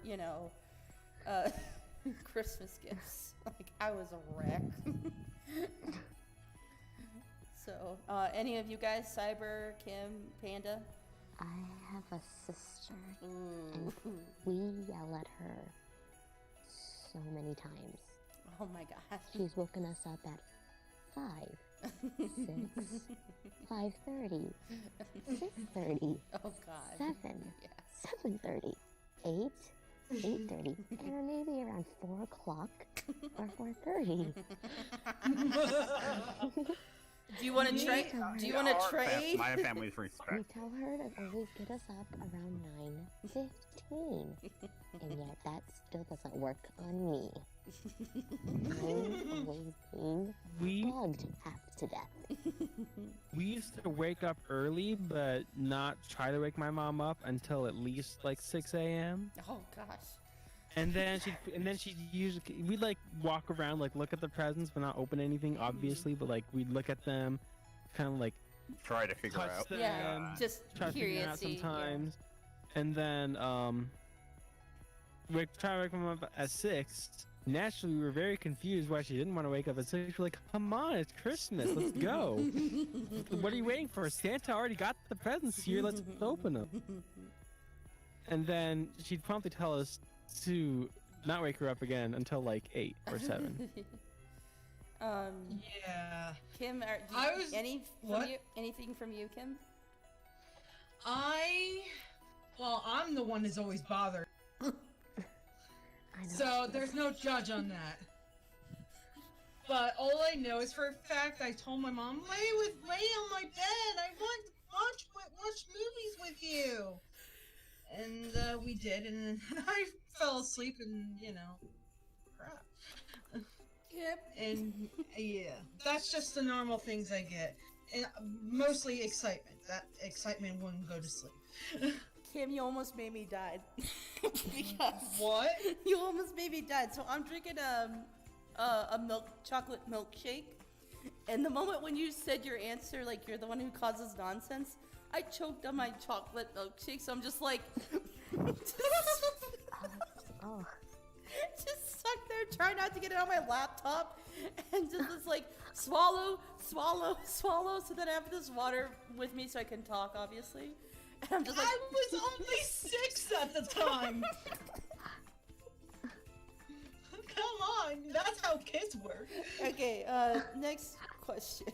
Christmas gifts. Like, I was a wreck. So, any of you guys, Cyber, Kim, Panda? I have a sister, Ooh. and we yell at her so many times. Oh my gosh. She's woken us up at 5, 6, 5:30, 6:30, Oh god. 7, Yeah. 7:30, 8, 8:30, and maybe around 4 o'clock or 4:30. Do you want to trade? Do you want to trade? My family's We respect. tell her to always get us up around 9:15, and yet that still doesn't work on me. I'm always being We bugged half to death. we used to wake up early, but not try to wake my mom up until at least like 6 a.m. Oh gosh. And then she'd usually, we'd like walk around, like look at the presents, but not open anything, obviously. But like we'd look at them, kind of like Try to figure touch out. them, Yeah, just try to figure it out curiosity. sometimes. And then we try to wake my mom up at 6. Naturally, we were very confused why she didn't want to wake up at 6. We're like, come on, it's Christmas, let's go. What are you waiting for? Santa already got the presents here, let's open them. And then she'd promptly tell us to not wake her up again until like 8 or 7. Yeah. Kim, I was- what? anything from you, Kim? Well, I'm the one who's always bothered. I know. So there's no judge on that. But all I know is for a fact I told my mom, lay on my bed. I want to watch movies with you. And we did, and then I fell asleep, and crap. Yep. And yeah, that's just the normal things I get, and mostly excitement. That excitement wouldn't go to sleep. Kim, you almost made me die. Because What? you almost made me die. So I'm drinking a chocolate milkshake, and the moment when you said your answer, like you're the one who causes nonsense, I choked on my chocolate milkshake. So I'm just like, Oh, just stuck there, trying not to get it on my laptop, and just was like swallow, swallow, swallow, so that I have this water with me so I can talk, obviously. And I'm just like, I was only 6 at the time. Come on, that's how kids work. okay, next question.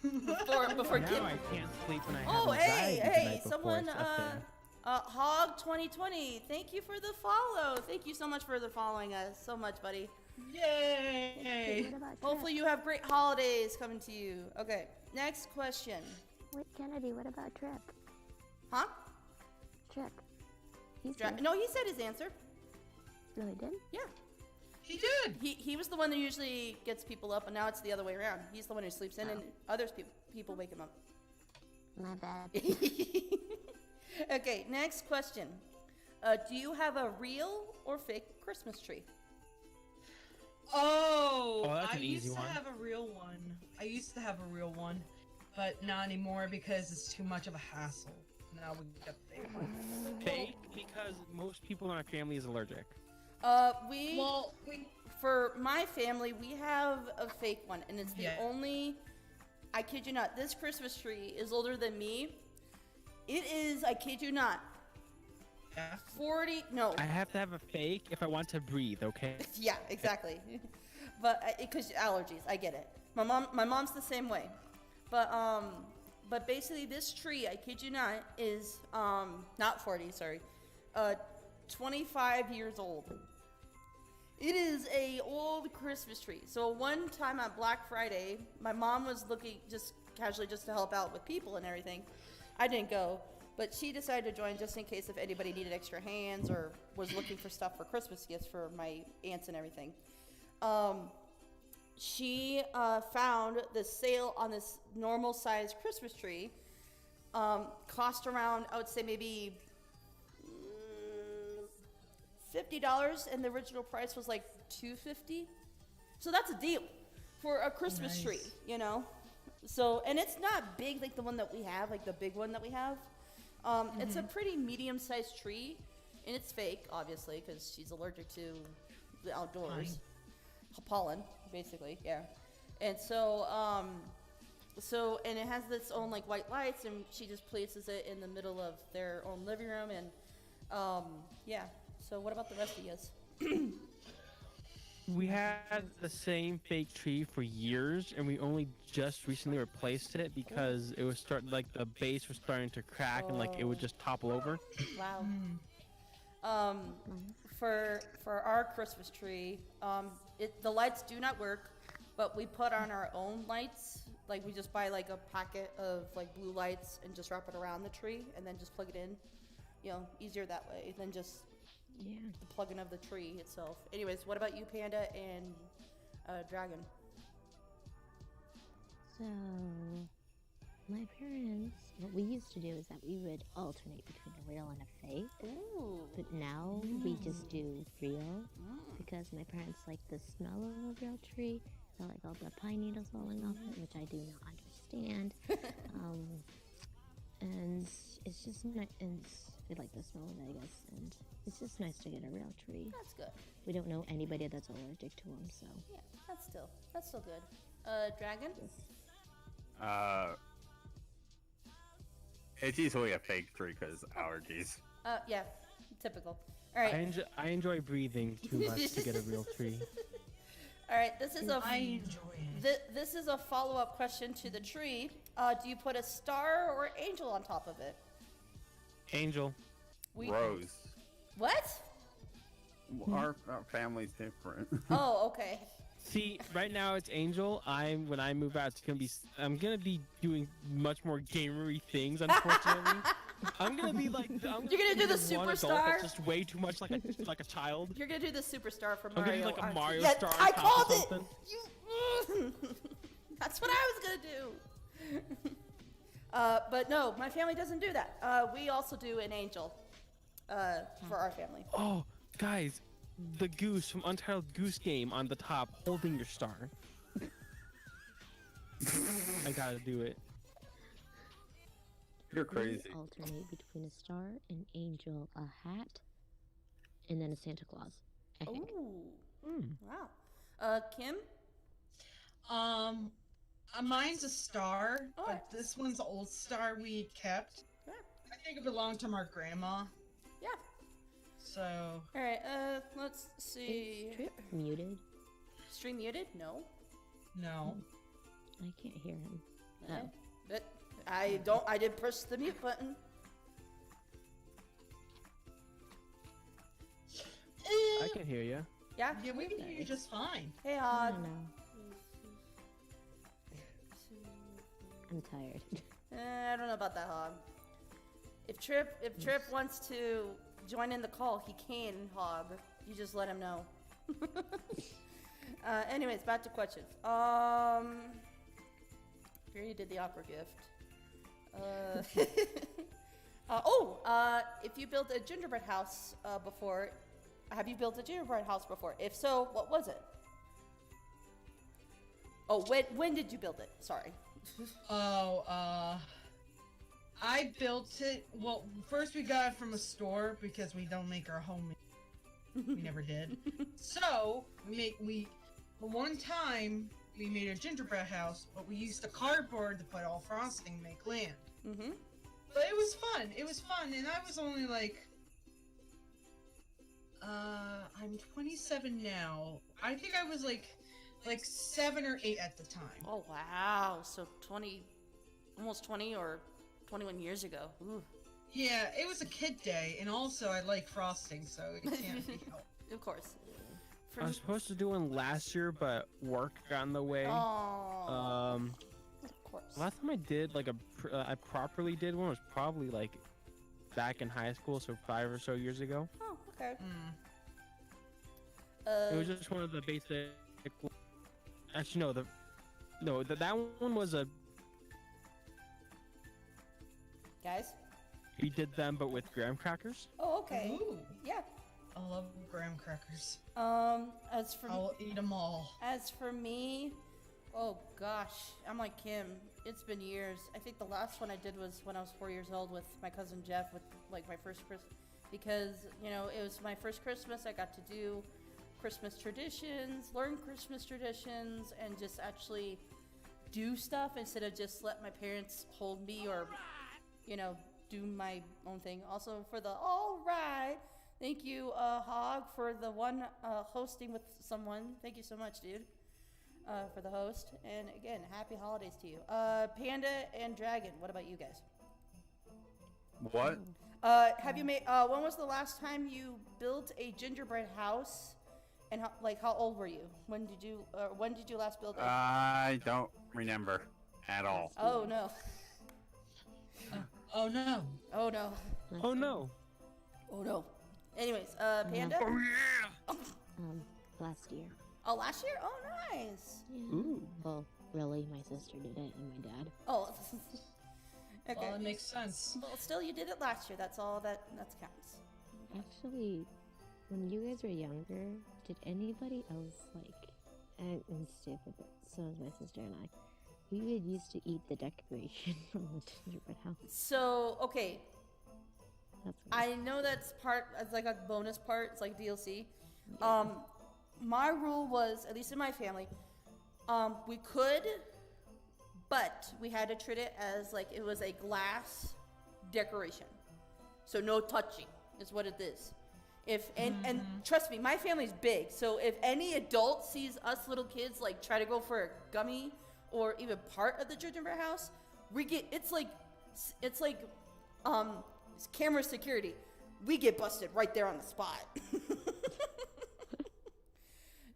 before Now Kim. I can't sleep when I have Oh, anxiety the hey, night before someone, it's up there. Hog 2020, thank you for the follow. Thank you so much for following us so much, buddy. Yay! what about Hopefully you have great holidays coming to you. Okay, next question. Trip? Wait, Kennedy, what about Trip? Huh? Trip. He's here. No, he said his answer. No, he didn't? Yeah. He did. He was the one that usually gets people up, and now it's the other way around. He's the one who sleeps in, and others people wake him up. My bad. Okay, next question. Do you have a real or fake Christmas tree? Oh, that's I an used easy to one. have a real one. I used to have a real one, but not anymore because it's too much of a hassle. Now we got the fake one. Fake because most people in our family is allergic. We Well, for my family, we have a fake one, and it's the Yeah. only. I kid you not. This Christmas tree is older than me. It is. I kid you not. yeah. 40. No. I have to have a fake if I want to breathe. Okay. Yeah, exactly. But because allergies, I get it. My mom's the same way. But basically, this tree, I kid you not, is not 40. Sorry, 25 years old. It is a old Christmas tree. So one time on Black Friday, my mom was looking just casually just to help out with people and everything. I didn't go, but she decided to join just in case if anybody needed extra hands or was looking for stuff for Christmas gifts for my aunts and everything. She found the sale on this normal size Christmas tree cost around, I would say maybe $50, and the original price was like $250. So that's a deal for a Christmas tree, you know. So, and it's not big like the one that we have, like the big one that we have. It's a pretty medium-sized tree, and it's fake, obviously, because she's allergic to the outdoors. Pollen, basically, yeah. And so, and it has its own like white lights, and she just places it in the middle of their own living room, and yeah. So, what about the rest of you? We had the same fake tree for years, and we only just recently replaced it because it was the base was starting to crack and like it would just topple over. Wow. For our Christmas tree, the lights do not work, but we put on our own lights. Like we just buy like a packet of like blue lights and just wrap it around the tree, and then just plug it in. You know, easier that way than just the plug-in of the tree itself. Anyways, what about you, Panda and Dragon? So, my parents, what we used to do is that we would alternate between a real and a fake. Ooh. But now we just do real because my parents like the smell of a real tree. They like all the pine needles falling off it, which I do not understand. And it's just nice, and they like the smell of it, I guess. And it's just nice to get a real tree. That's good. We don't know anybody that's allergic to them, so. Yeah, that's still good. Dragon? It's usually a fake tree because allergies. Yeah, typical. All right. I enjoy breathing too much to get a real tree. All right, this is I enjoy it. this is a follow-up question to the tree. Do you put a star or angel on top of it? Angel. Rose. What? Our family's different. Oh, okay. See, right now it's Angel. When I move out, I'm gonna be doing much more gamery things. Unfortunately, I'm gonna be like You're gonna do the one adult superstar? that's just way too much like a child. You're gonna do the superstar for I'm Mario. gonna do like a aren't you? Mario Yeah, star. I on top called of it. something. You. That's what I was gonna do. But no, my family doesn't do that. We also do an angel for our family. Oh, guys, the goose from Untitled Goose Game on the top, holding your star. I gotta do it. You're We crazy. alternate between a star, an angel, a hat, and then a Santa Claus, I think. Ooh. Wow. Kim? Mine's a star, Oh. but this one's an old star we kept. Yeah. I think it belonged to my grandma. Yeah. So All right. Let's see. Is Trip muted? Stream muted? No. no. I can't hear him. Okay. Oh. But I did push the mute button. I can hear you. Yeah. Yeah, we can hear you just fine. Hey, I Hog. don't know. I'm tired. I don't know about that, Hog. If Trip wants to join in the call, he can, Hog. You just let him know. Anyways, back to questions. We already did the opera gift. If you built a gingerbread house before, have you built a gingerbread house before? If so, what was it? Oh, when did you build it? Sorry. I built it. Well, first we got it from a store because we don't make our homemade. We never did. So one time we made a gingerbread house, but we used the cardboard to put all frosting, make land. Mm-hmm. But it was fun. It was fun, and I was only like, I'm 27 now. I think I was like 7 or 8 at the time. Oh wow! So 20, almost 20 or 21 years ago. Ooh. Yeah, it was a kid day, and also I like frosting, so it can't be helped. Of course. I was supposed to do one last year, but work got in the way. Oh. Of course. Last time I did I properly did one was probably like back in high school, so 5 or so years ago. Oh, okay. It was just one of the basic. Actually, that one was a. Guys. We did them, but with graham crackers. Oh, okay. Ooh, Yeah. I love graham crackers. I'll eat them all. As for me, oh gosh, I'm like Kim. It's been years. I think the last one I did was when I was 4 years old with my cousin Jeff, with like my first Christmas, because it was my first Christmas. I got to do Christmas traditions, learn Christmas traditions, and just actually do stuff instead of just let my parents hold me or, do my own thing. Also for the all right. Thank you, Hog, for the one hosting with someone. Thank you so much, dude, for the host. And again, happy holidays to you. Panda and Dragon, what about you guys? What? Have you made? When was the last time you built a gingerbread house? And how old were you? When did you last build it? I don't remember at all. Oh no. Oh no. Oh no. Oh no. Oh no. Anyways, Panda? Oh yeah. Last year. Oh, last year? Oh, nice. Yeah. Ooh. Well, really, my sister did it and my dad. Oh. Okay. Well, it makes sense. Well, still, you did it last year. That's all that counts. Actually, when you guys were younger, did anybody else and stupid, but so was my sister and I. We would used to eat the decoration from the gingerbread house. So, okay. That's I know that's it's like a bonus part. It's like DLC. My rule was, at least in my family, we could, but we had to treat it as like it was a glass decoration. So no touching is what it is. And trust me, my family's big. So if any adult sees us little kids like try to go for a gummy or even part of the gingerbread house, it's like camera security. We get busted right there on the spot.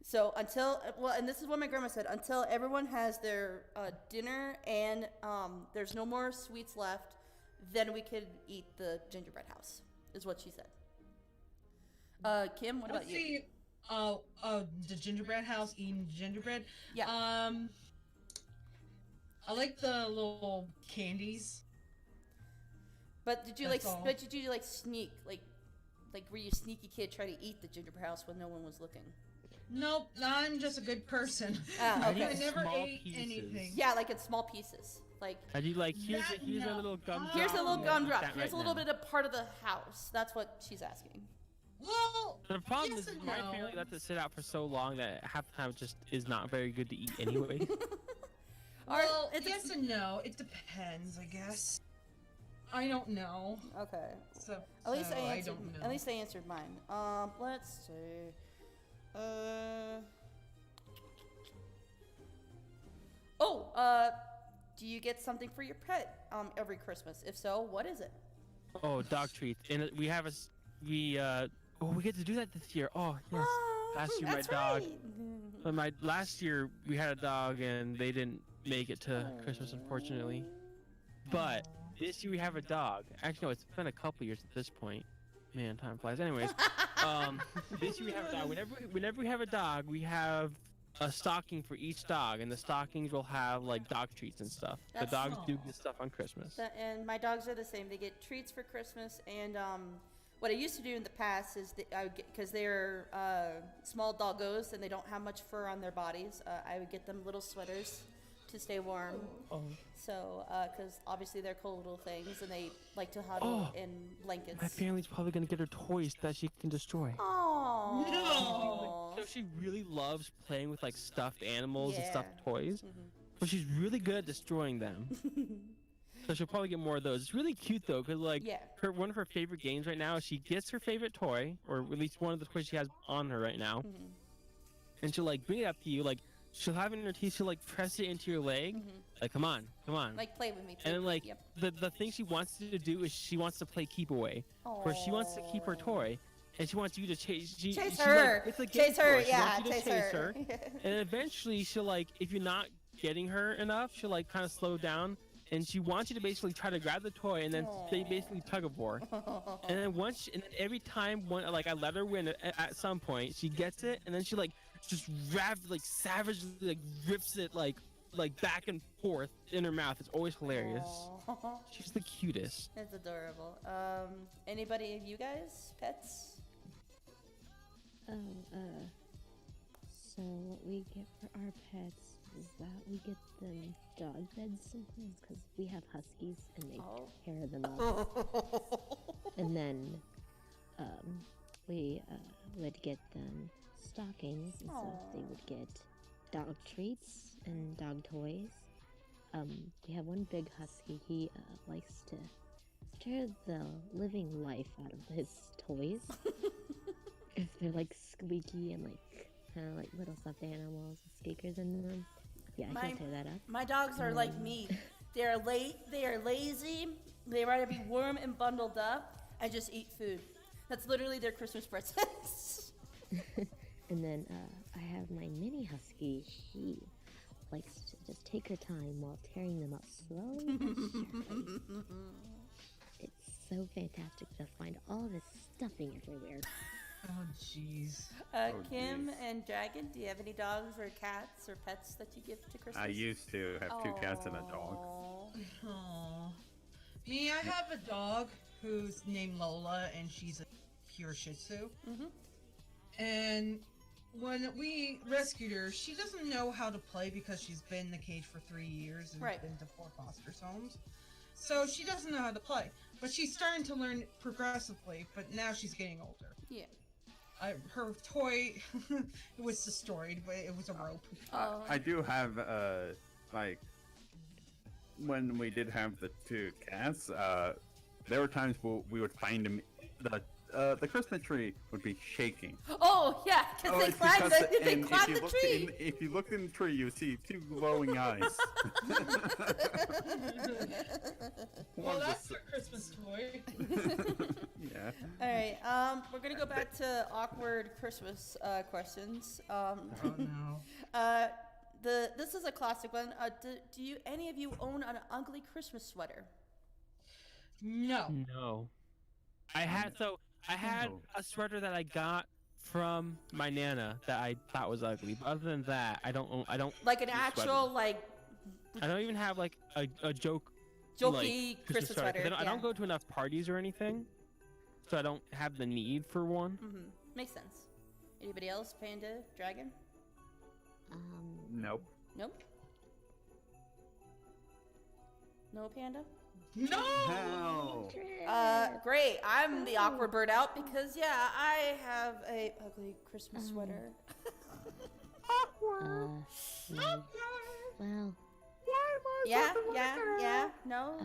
So and this is what my grandma said, until everyone has their dinner and there's no more sweets left, then we could eat the gingerbread house, is what she said. Kim, what about you? The gingerbread house, eating gingerbread. Yeah. I like the little candies. But did you That's all. sneak, like were you a sneaky kid try to eat the gingerbread house when no one was looking? Nope, I'm just a good person. Ah, okay. I never Small ate pieces. anything. Yeah, like in small pieces. Like And you here's a little gumdrop. here's a little gumdrop. That Here's right a little now. bit of part of the house. That's what she's asking. Well, The problem yes is and my no. family lets it sit out for so long that half the time it just is not very good to eat anyway. Well, it's a- yes and no. It depends, I guess. I don't know. Okay. So At least I I answered. don't know. At least I answered mine. Let's see. Do you get something for your pet every Christmas? If so, what is it? Oh, dog treats, and we have we get to do that this year. Oh yes, last year my that's dog. right. Last year we had a dog and they didn't make it to Christmas, unfortunately. But this year we have a dog. Actually, no, it's been a couple years at this point. Man, time flies. Anyways, This year we have a dog. Whenever we have a dog, we have a stocking for each dog, and the stockings will have like dog treats and stuff. The That's dogs do small. get stuff on Christmas. And my dogs are the same. They get treats for Christmas, and what I used to do in the past is I would get, because they're small doggos and they don't have much fur on their bodies. I would get them little sweaters to stay warm. Oh, So, because obviously they're cool little things, and they like to huddle Oh. in blankets. my family's probably gonna get her toys that she can destroy. Oh. No. So she really loves playing with like stuffed animals and stuffed Yeah. toys, but she's really good at destroying them. So she'll probably get more of those. It's really cute though, cause like Yeah. one of her favorite games right now, she gets her favorite toy, or at least one of the toys she has on her right now, and she'll like bring it up to you, like she'll have it in her teeth, she'll like press it into your leg, like come on, Like, play with me. and then like Yep. the thing she wants to do is she wants to play keep away, where she wants to keep her toy, and she wants you to chase. She, Chase she's her. Like, it's a game Chase for her. She Yeah. wants you to Chase her. and eventually she'll like, if you're not getting her enough, she'll like kind of slow down, and she wants you to basically try to grab the toy, and then they basically tug of war. And then and then every time like I let her win at some point, she gets it, and then she like just savagely like rips it like back and forth in her mouth. It's always hilarious. Aw. She's the cutest. That's adorable. Anybody of you guys pets? So what we get for our pets is that we get them dog beds sometimes because we have huskies and they Oh. tear them up. And then we would get them stockings, and so they would get dog treats and dog toys. We have one big husky. He likes to tear the living life out of his toys. If they're like squeaky and like kind of like little stuffed animals with speakers in them. Yeah, My- he'll tear that up. My dogs are like me. They are They are lazy. They rather be warm and bundled up. I just eat food. That's literally their Christmas presents. And then I have my mini husky. She likes to just take her time while tearing them up slowly but surely. It's so fantastic to find all of his stuffing everywhere. Oh, jeez. Kim geez. and Dragon, do you have any dogs or cats or pets that you give to Christmas? I used to have 2 cats and a dog. Aw. Aw. Me, I have a dog who's named Lola, and she's a pure Shih Tzu. And when we rescued her, she doesn't know how to play because she's been in the cage for 3 years and Right. been to 4 foster homes. So she doesn't know how to play. But she's starting to learn progressively, but now she's getting older. Yeah. Her toy it was destroyed, but it was a rope. Oh. I do have like when we did have the 2 cats, there were times where we would find them. The Christmas tree would be shaking. Oh, yeah, because they it's climbed because the, and climbed the tree. if you looked in the tree, you would see 2 glowing eyes. Well, that's her Christmas toy. Yeah. All right, we're going to go back to awkward Christmas questions. Oh no. This is a classic one. Do you any of you own an ugly Christmas sweater? No. No. I had No. a sweater that I got from my nana that I thought was ugly. But other than that, I don't Like an do actual sweaters. like I don't even have like a joke jokey like, Christmas sweater. 'cause I don't yeah. go to enough parties or anything, so I don't have the need for one. Makes sense. Anybody else? Panda, Dragon? Nope. Nope. No Panda? No. Hell. Great. I'm the awkward bird out because yeah, I have a ugly Christmas sweater. Well, Yeah. No.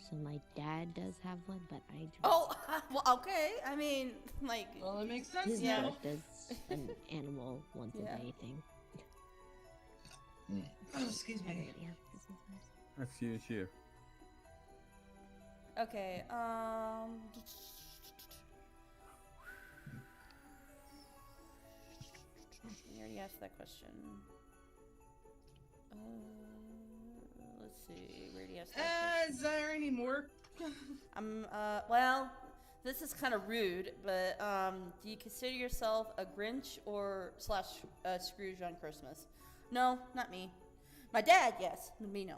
so my dad does have one, but I don't. Oh, well, okay. I mean, like, Well, it makes sense His yeah. now. dog does an animal once Yeah. a day thing. Oh, excuse me. Yeah, this is nice. Excuse you. okay. We already asked that question. Let's see. We already asked that question. Is there any more? Well, this is kind of rude, but do you consider yourself a Grinch or slash Scrooge on Christmas? No, not me. My dad, yes. Me, no.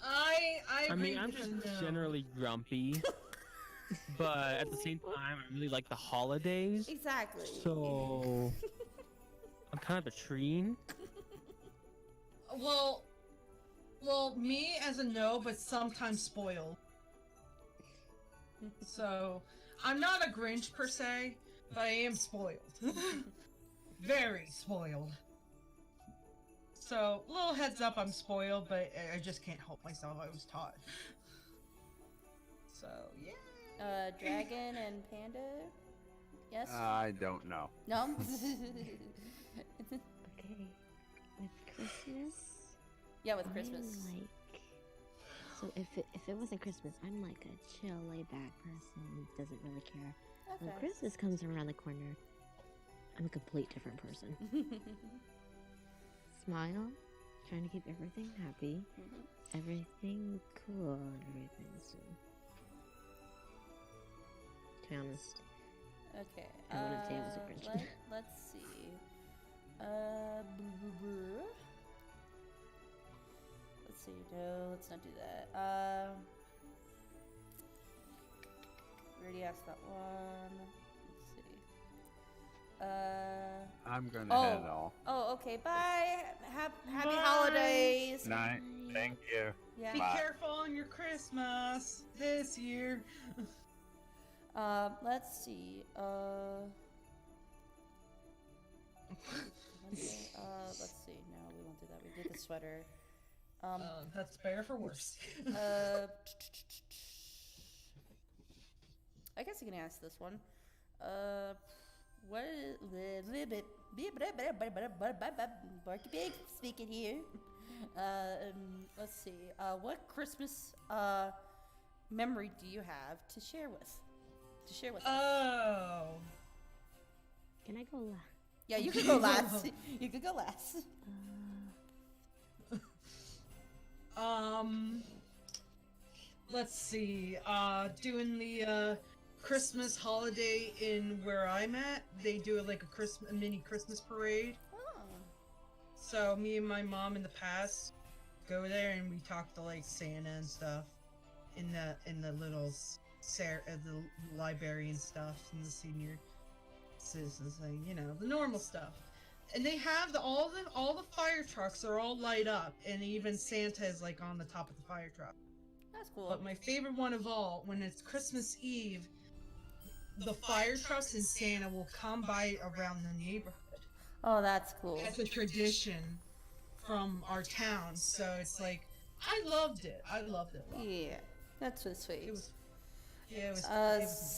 I I mean, agree I'm with just you, no. generally grumpy, but at the same time, I really like the holidays. Exactly. So I'm kind of a treen. Well, me as a no, but sometimes spoiled. So, I'm not a Grinch per se, but I am spoiled. Very spoiled. So, little heads up, I'm spoiled, but I just can't help myself. I was taught. So, yeah. Dragon and Panda? Yes? I don't know. No? Okay. With Christmas. Yeah, with Christmas. I'm like, so if it wasn't Christmas, I'm like a chill, laid back person, doesn't really care. When Okay. Christmas comes around the corner, I'm a complete different person. Smile, trying to keep everything happy, everything cool, and everything so. To be honest, Okay. I wouldn't say I was a Grinch. Let's see. Let's see. No, let's not do that. We already asked that one. Let's see. I'm gonna head off. Oh, okay. Bye. Happy Bye. holidays. Night. Thank you. Yeah. Be Bye. careful on your Christmas this year. Let's see. Let's see. No, we won't do that. We did the sweater. That's better for worse. I guess I can ask this one. What is Barky Pig speaking here? Let's see. What Christmas memory do you have to share with? Us? Oh. can I go last? Yeah, you can go last. You can go last. Let's see. Doing the Christmas holiday in where I'm at, they do like a mini Christmas parade. Oh. So me and my mom in the past go there and we talk to like Santa and stuff in the little the library and stuff and the senior citizens thing, the normal stuff. And they have all the fire trucks are all light up, and even Santa is like on the top of the fire truck. That's cool. But my favorite one of all, when it's Christmas Eve, the fire trucks and Santa will come by around the neighborhood. Oh, that's cool. That's a tradition from our town, so it's like I loved it. I loved it. Yeah, that's really sweet. It was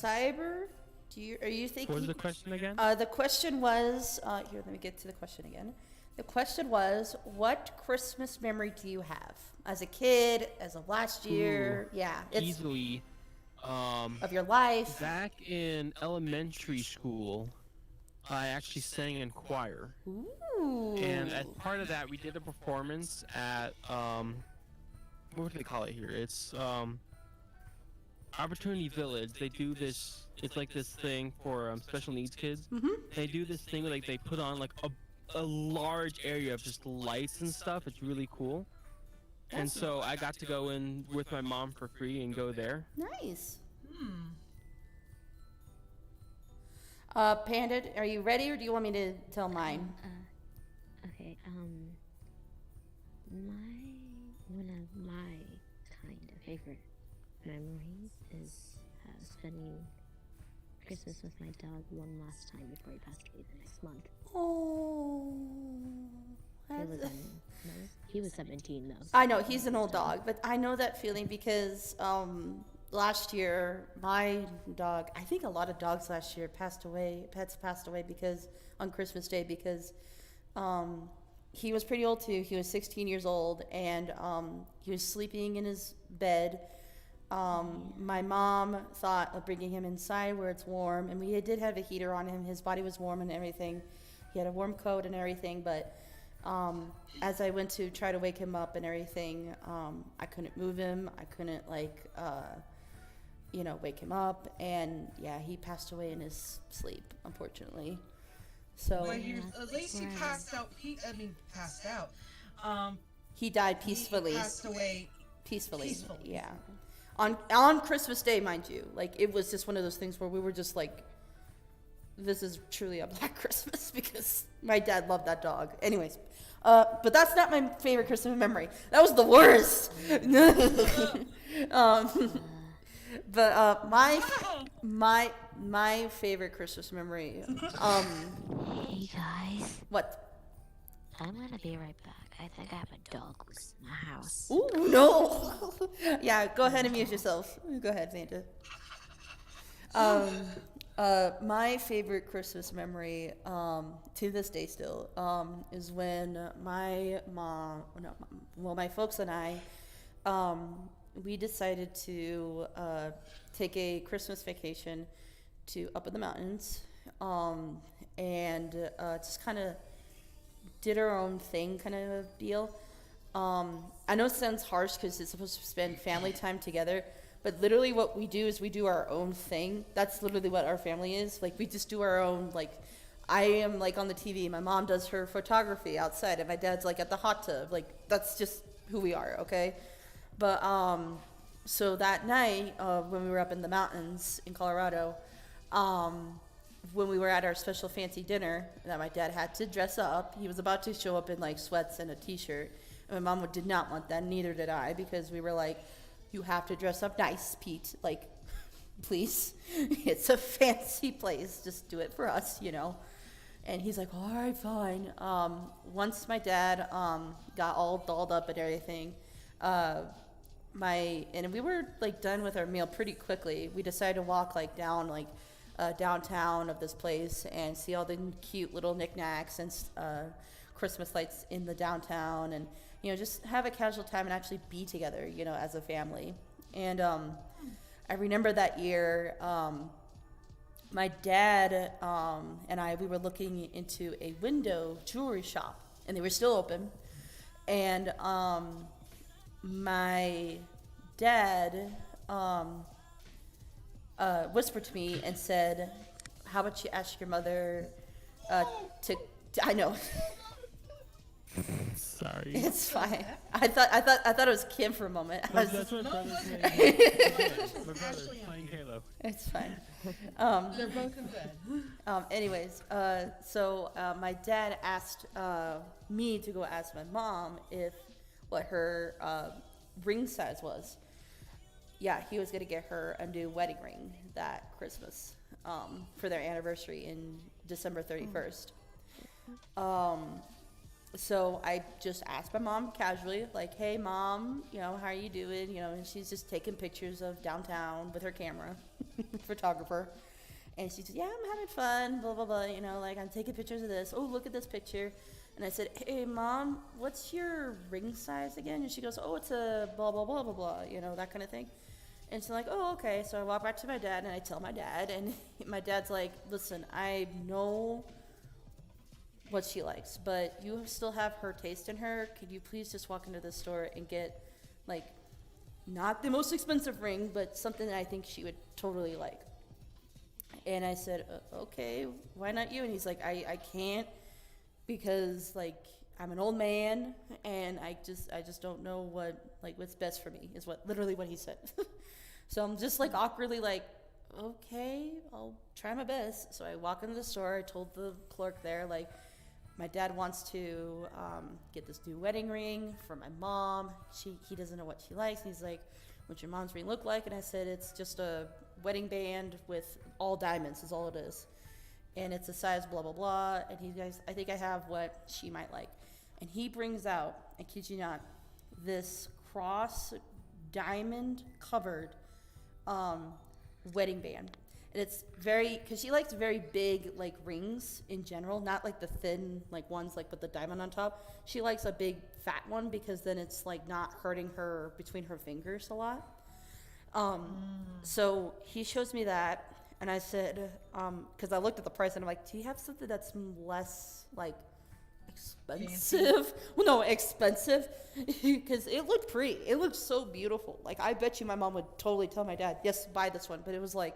Cyber, are you thinking? What was the question again? The question was, here, let me get to the question again. The question was, what Christmas memory do you have? As a kid, as of last year? Yeah. It's Easily. of your life. Back in elementary school, I actually sang in choir. Ooh. And as part of that, we did a performance at, what do they call it here? It's, Opportunity Village. They do this, it's like this thing for special needs kids. They do this thing where like they put on like a large area of just lights and stuff. It's really cool. And so I got to go in with my mom for free and go there. Nice. Panda, are you ready, or do you want me to tell mine? Okay, one of my kind of favorite memories is spending Christmas with my dog one last time before he passed away the next month. Oh. He was 17 though. I know, he's an old dog, but I know that feeling because last year, my dog, I think a lot of dogs last year pets passed away because on Christmas Day because he was pretty old too. He was 16 years old, and he was sleeping in his bed. My mom thought of bringing him inside where it's warm, and we did have a heater on him. His body was warm and everything. He had a warm coat and everything, but as I went to try to wake him up and everything, I couldn't move him. I couldn't wake him up, and yeah, he passed away in his sleep, unfortunately. So But at least he passed out. Passed out. he died He peacefully. passed away Peacefully. peacefully. Yeah. On Christmas Day, mind you. Like, it was just one of those things where we were just like, this is truly a Black Christmas, because my dad loved that dog. Anyways, but that's not my favorite Christmas memory. That was the worst. But my favorite Christmas memory. Hey guys, What? I'm gonna be right back. I think I have a dog loose in the house. Ooh, no. Yeah, go ahead and mute yourself. Go ahead, Santa. My favorite Christmas memory, to this day still, is when my folks and I, we decided to take a Christmas vacation to up in the mountains, and just kind of did our own thing kind of deal. I know it sounds harsh because it's supposed to spend family time together, but literally what we do is we do our own thing. That's literally what our family is. Like, we just do our own, like, I am like on the TV, my mom does her photography outside, and my dad's like at the hot tub. Like, that's just who we are, okay? But so that night, when we were up in the mountains in Colorado, when we were at our special fancy dinner that my dad had to dress up, he was about to show up in like sweats and a t-shirt, and my mom did not want that, neither did I, because we were like, you have to dress up nice, Pete, like, please, it's a fancy place, just do it for us, and he's like, all right, fine. Once my dad got all dolled up and everything, and we were like done with our meal pretty quickly, we decided to walk like down like downtown of this place and see all the cute little knickknacks and Christmas lights in the downtown, and just have a casual time and actually be together, as a family. And I remember that year, my dad and I, we were looking into a window jewelry shop, and they were still open, and my dad whispered to me and said, how about you ask your mother to I know. Sorry. It's fine. I thought it was Kim for a moment. That's what brothers Ashley, My brother playing Halo. It's fine. They're both in bed. Anyways, so my dad asked me to go ask my mom what her ring size was. Yeah, he was gonna get her a new wedding ring that Christmas for their anniversary in December 31st. So I just asked my mom casually, like, hey mom, how are you doing? And she's just taking pictures of downtown with her camera, photographer. And she said, yeah, I'm having fun, blah, blah, blah, like I'm taking pictures of this. Oh, look at this picture. And I said, hey mom, what's your ring size again? And she goes, oh, it's a blah, blah, blah, blah, blah, that kind of thing. And so like, oh, okay. So I walk back to my dad and I tell my dad, and my dad's like, listen, I know what she likes, but you still have her taste in her. Could you please just walk into the store and get like not the most expensive ring, but something that I think she would totally like? And I said, okay, why not you? And he's like, I can't, because like I'm an old man and I just don't know what's best for me, is literally what he said. So I'm just like awkwardly like, okay, I'll try my best. So I walk into the store. I told the clerk there, like, my dad wants to get this new wedding ring for my mom. He doesn't know what she likes. He's like, what's your mom's ring look like? And I said, it's just a wedding band with all diamonds is all it is. And it's a size blah, blah, blah. And he goes, I think I have what she might like. And he brings out, I kid you not, this cross diamond covered wedding band. And it's because she likes very big like rings in general, not like the thin like ones like with the diamond on top. She likes a big fat one because then it's like not hurting her between her fingers a lot. So he shows me that, and I said, because I looked at the price and I'm like, do you have something that's less like expensive. Well, no, expensive, because it looked pretty. It looked so beautiful. Like, I bet you my mom would totally tell my dad, yes, buy this one. But it was like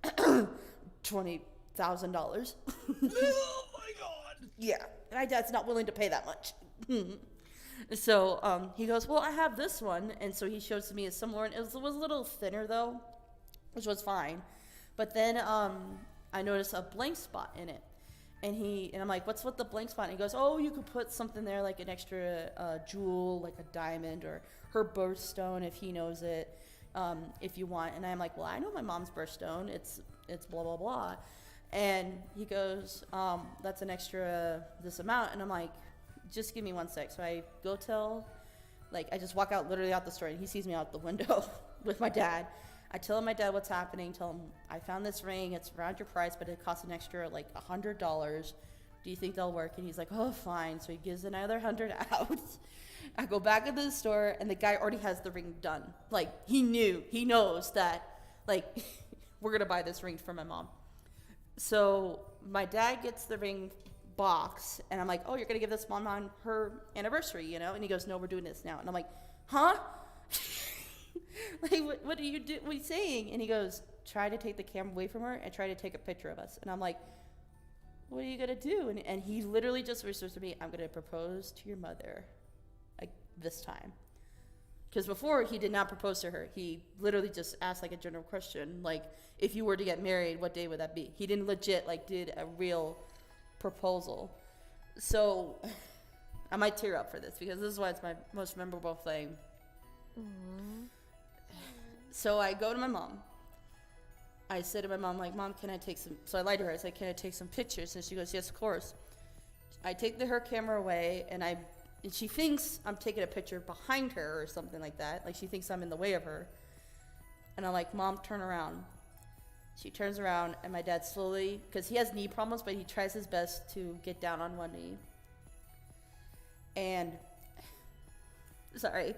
$20,000. Oh my god! Yeah, my dad's not willing to pay that much. So he goes, well, I have this one. And so he shows me a similar one. It was a little thinner, though, which was fine. But then I noticed a blank spot in it. And I'm like, what's with the blank spot? And he goes, oh, you could put something there, like an extra jewel, like a diamond, or her birthstone if he knows it, if you want. And I'm like, well, I know my mom's birthstone. It's blah, blah, blah. And he goes, that's an extra this amount. And I'm like, just give me 1 sec. So I go I just walk out, literally out the store, and he sees me out the window with my dad. I tell my dad what's happening, tell him I found this ring, it's around your price, but it costs an extra like $100. Do you think that'll work? And he's like, oh, fine. So he gives another 100 out. I go back into the store, and the guy already has the ring done. Like, he knows that, like, we're going to buy this ring for my mom. So my dad gets the ring box, and I'm like, oh, you're going to give this mom on her anniversary, you know? And he goes, no, we're doing this now. And I'm like, huh? Like, what are you saying? And he goes, try to take the camera away from her and try to take a picture of us. And I'm like, what are you going to do? And he literally just whispers to me, I'm going to propose to your mother, like, this time. Because before, he did not propose to her. He literally just asked, like, a general question, like, if you were to get married, what day would that be? He didn't legit, like, did a real proposal. So I might tear up for this, because this is why it's my most memorable thing. Aww. So I go to my mom. I said to my mom, like, Mom, can I take some... So I lied to her. I said, can I take some pictures? And she goes, yes, of course. I take her camera away, and she thinks I'm taking a picture behind her or something like that. Like, she thinks I'm in the way of her. And I'm like, Mom, turn around. She turns around, and my dad slowly... Because he has knee problems, but he tries his best to get down on one knee. And... Sorry.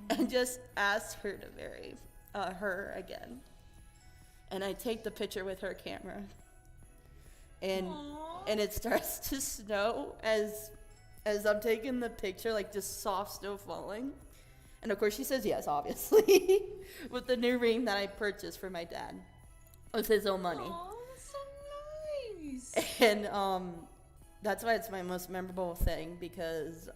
And just asked her to marry her again. And I take the picture with her camera. And it starts to snow as I'm taking the picture, like just soft snow falling. And of course she says yes, obviously, with the new ring that I purchased for my dad with his own money. Aw, that's so nice. And that's why it's my most memorable thing, because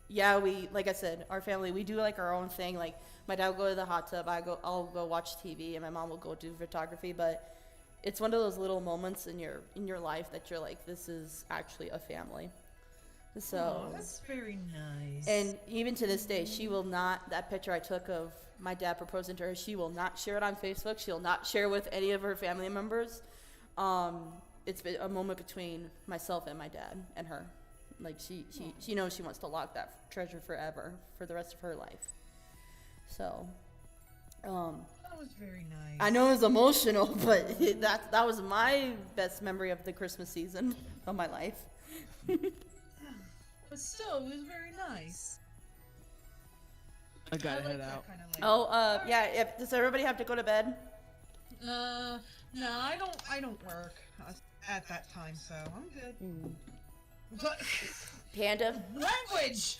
yeah, like I said, our family, we do like our own thing. Like, my dad will go to the hot tub, I'll go watch TV, and my mom will go do photography. But it's one of those little moments in your life that you're like, this is actually a family. So that's very nice. And even to this day, she will not, that picture I took of my dad proposing to her, she will not share it on Facebook. She'll not share with any of her family members. It's been a moment between myself and my dad and her. Like, she knows she wants to lock that treasure forever for the rest of her life. So, that was very nice. I know it was emotional, but that was my best memory of the Christmas season of my life. But still, it was very nice. I gotta like head that out. kind of, like, Oh, yeah. Does everybody have to go to bed? No, I don't work at that time, so I'm good. But Panda, language.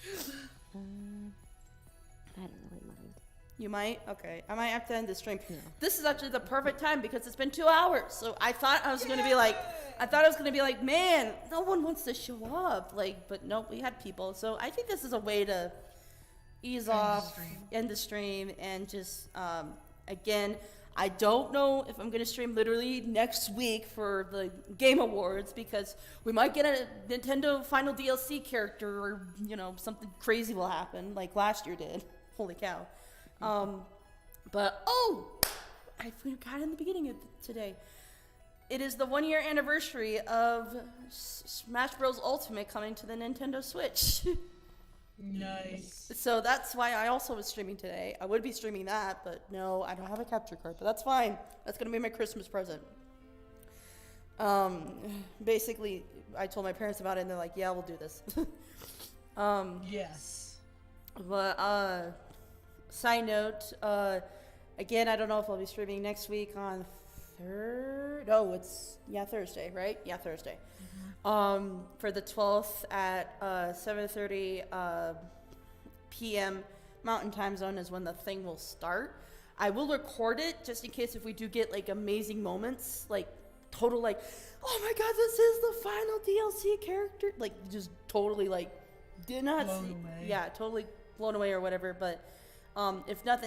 I don't really mind. you might. Okay, I might have to end the stream. Yeah. This is actually the perfect time because it's been 2 hours. So I thought I was gonna be like, man, no one wants to show up. Like, but nope, we had people. So I think this is a way to ease off, end the stream, and just again. I don't know if I'm going to stream literally next week for the Game Awards, because we might get a Nintendo Final DLC character, or, something crazy will happen like last year did. Holy cow. But, I forgot in the beginning of today. It is the 1-year anniversary of Smash Bros. Ultimate coming to the Nintendo Switch. Nice. So that's why I also was streaming today. I would be streaming that, but no, I don't have a capture card, but that's fine. That's going to be my Christmas present. Basically, I told my parents about it, and they're like, yeah, we'll do this. Yes. But, side note, again, I don't know if I'll be streaming next week on Thursday, right? Yeah, Thursday. For the 12th at 7:30 p.m. Mountain Time Zone is when the thing will start. I will record it just in case if we do get like amazing moments, like total like, oh my god, this is the final DLC character, like just totally like did not Blown see, away. yeah, totally blown away or whatever. But if nothing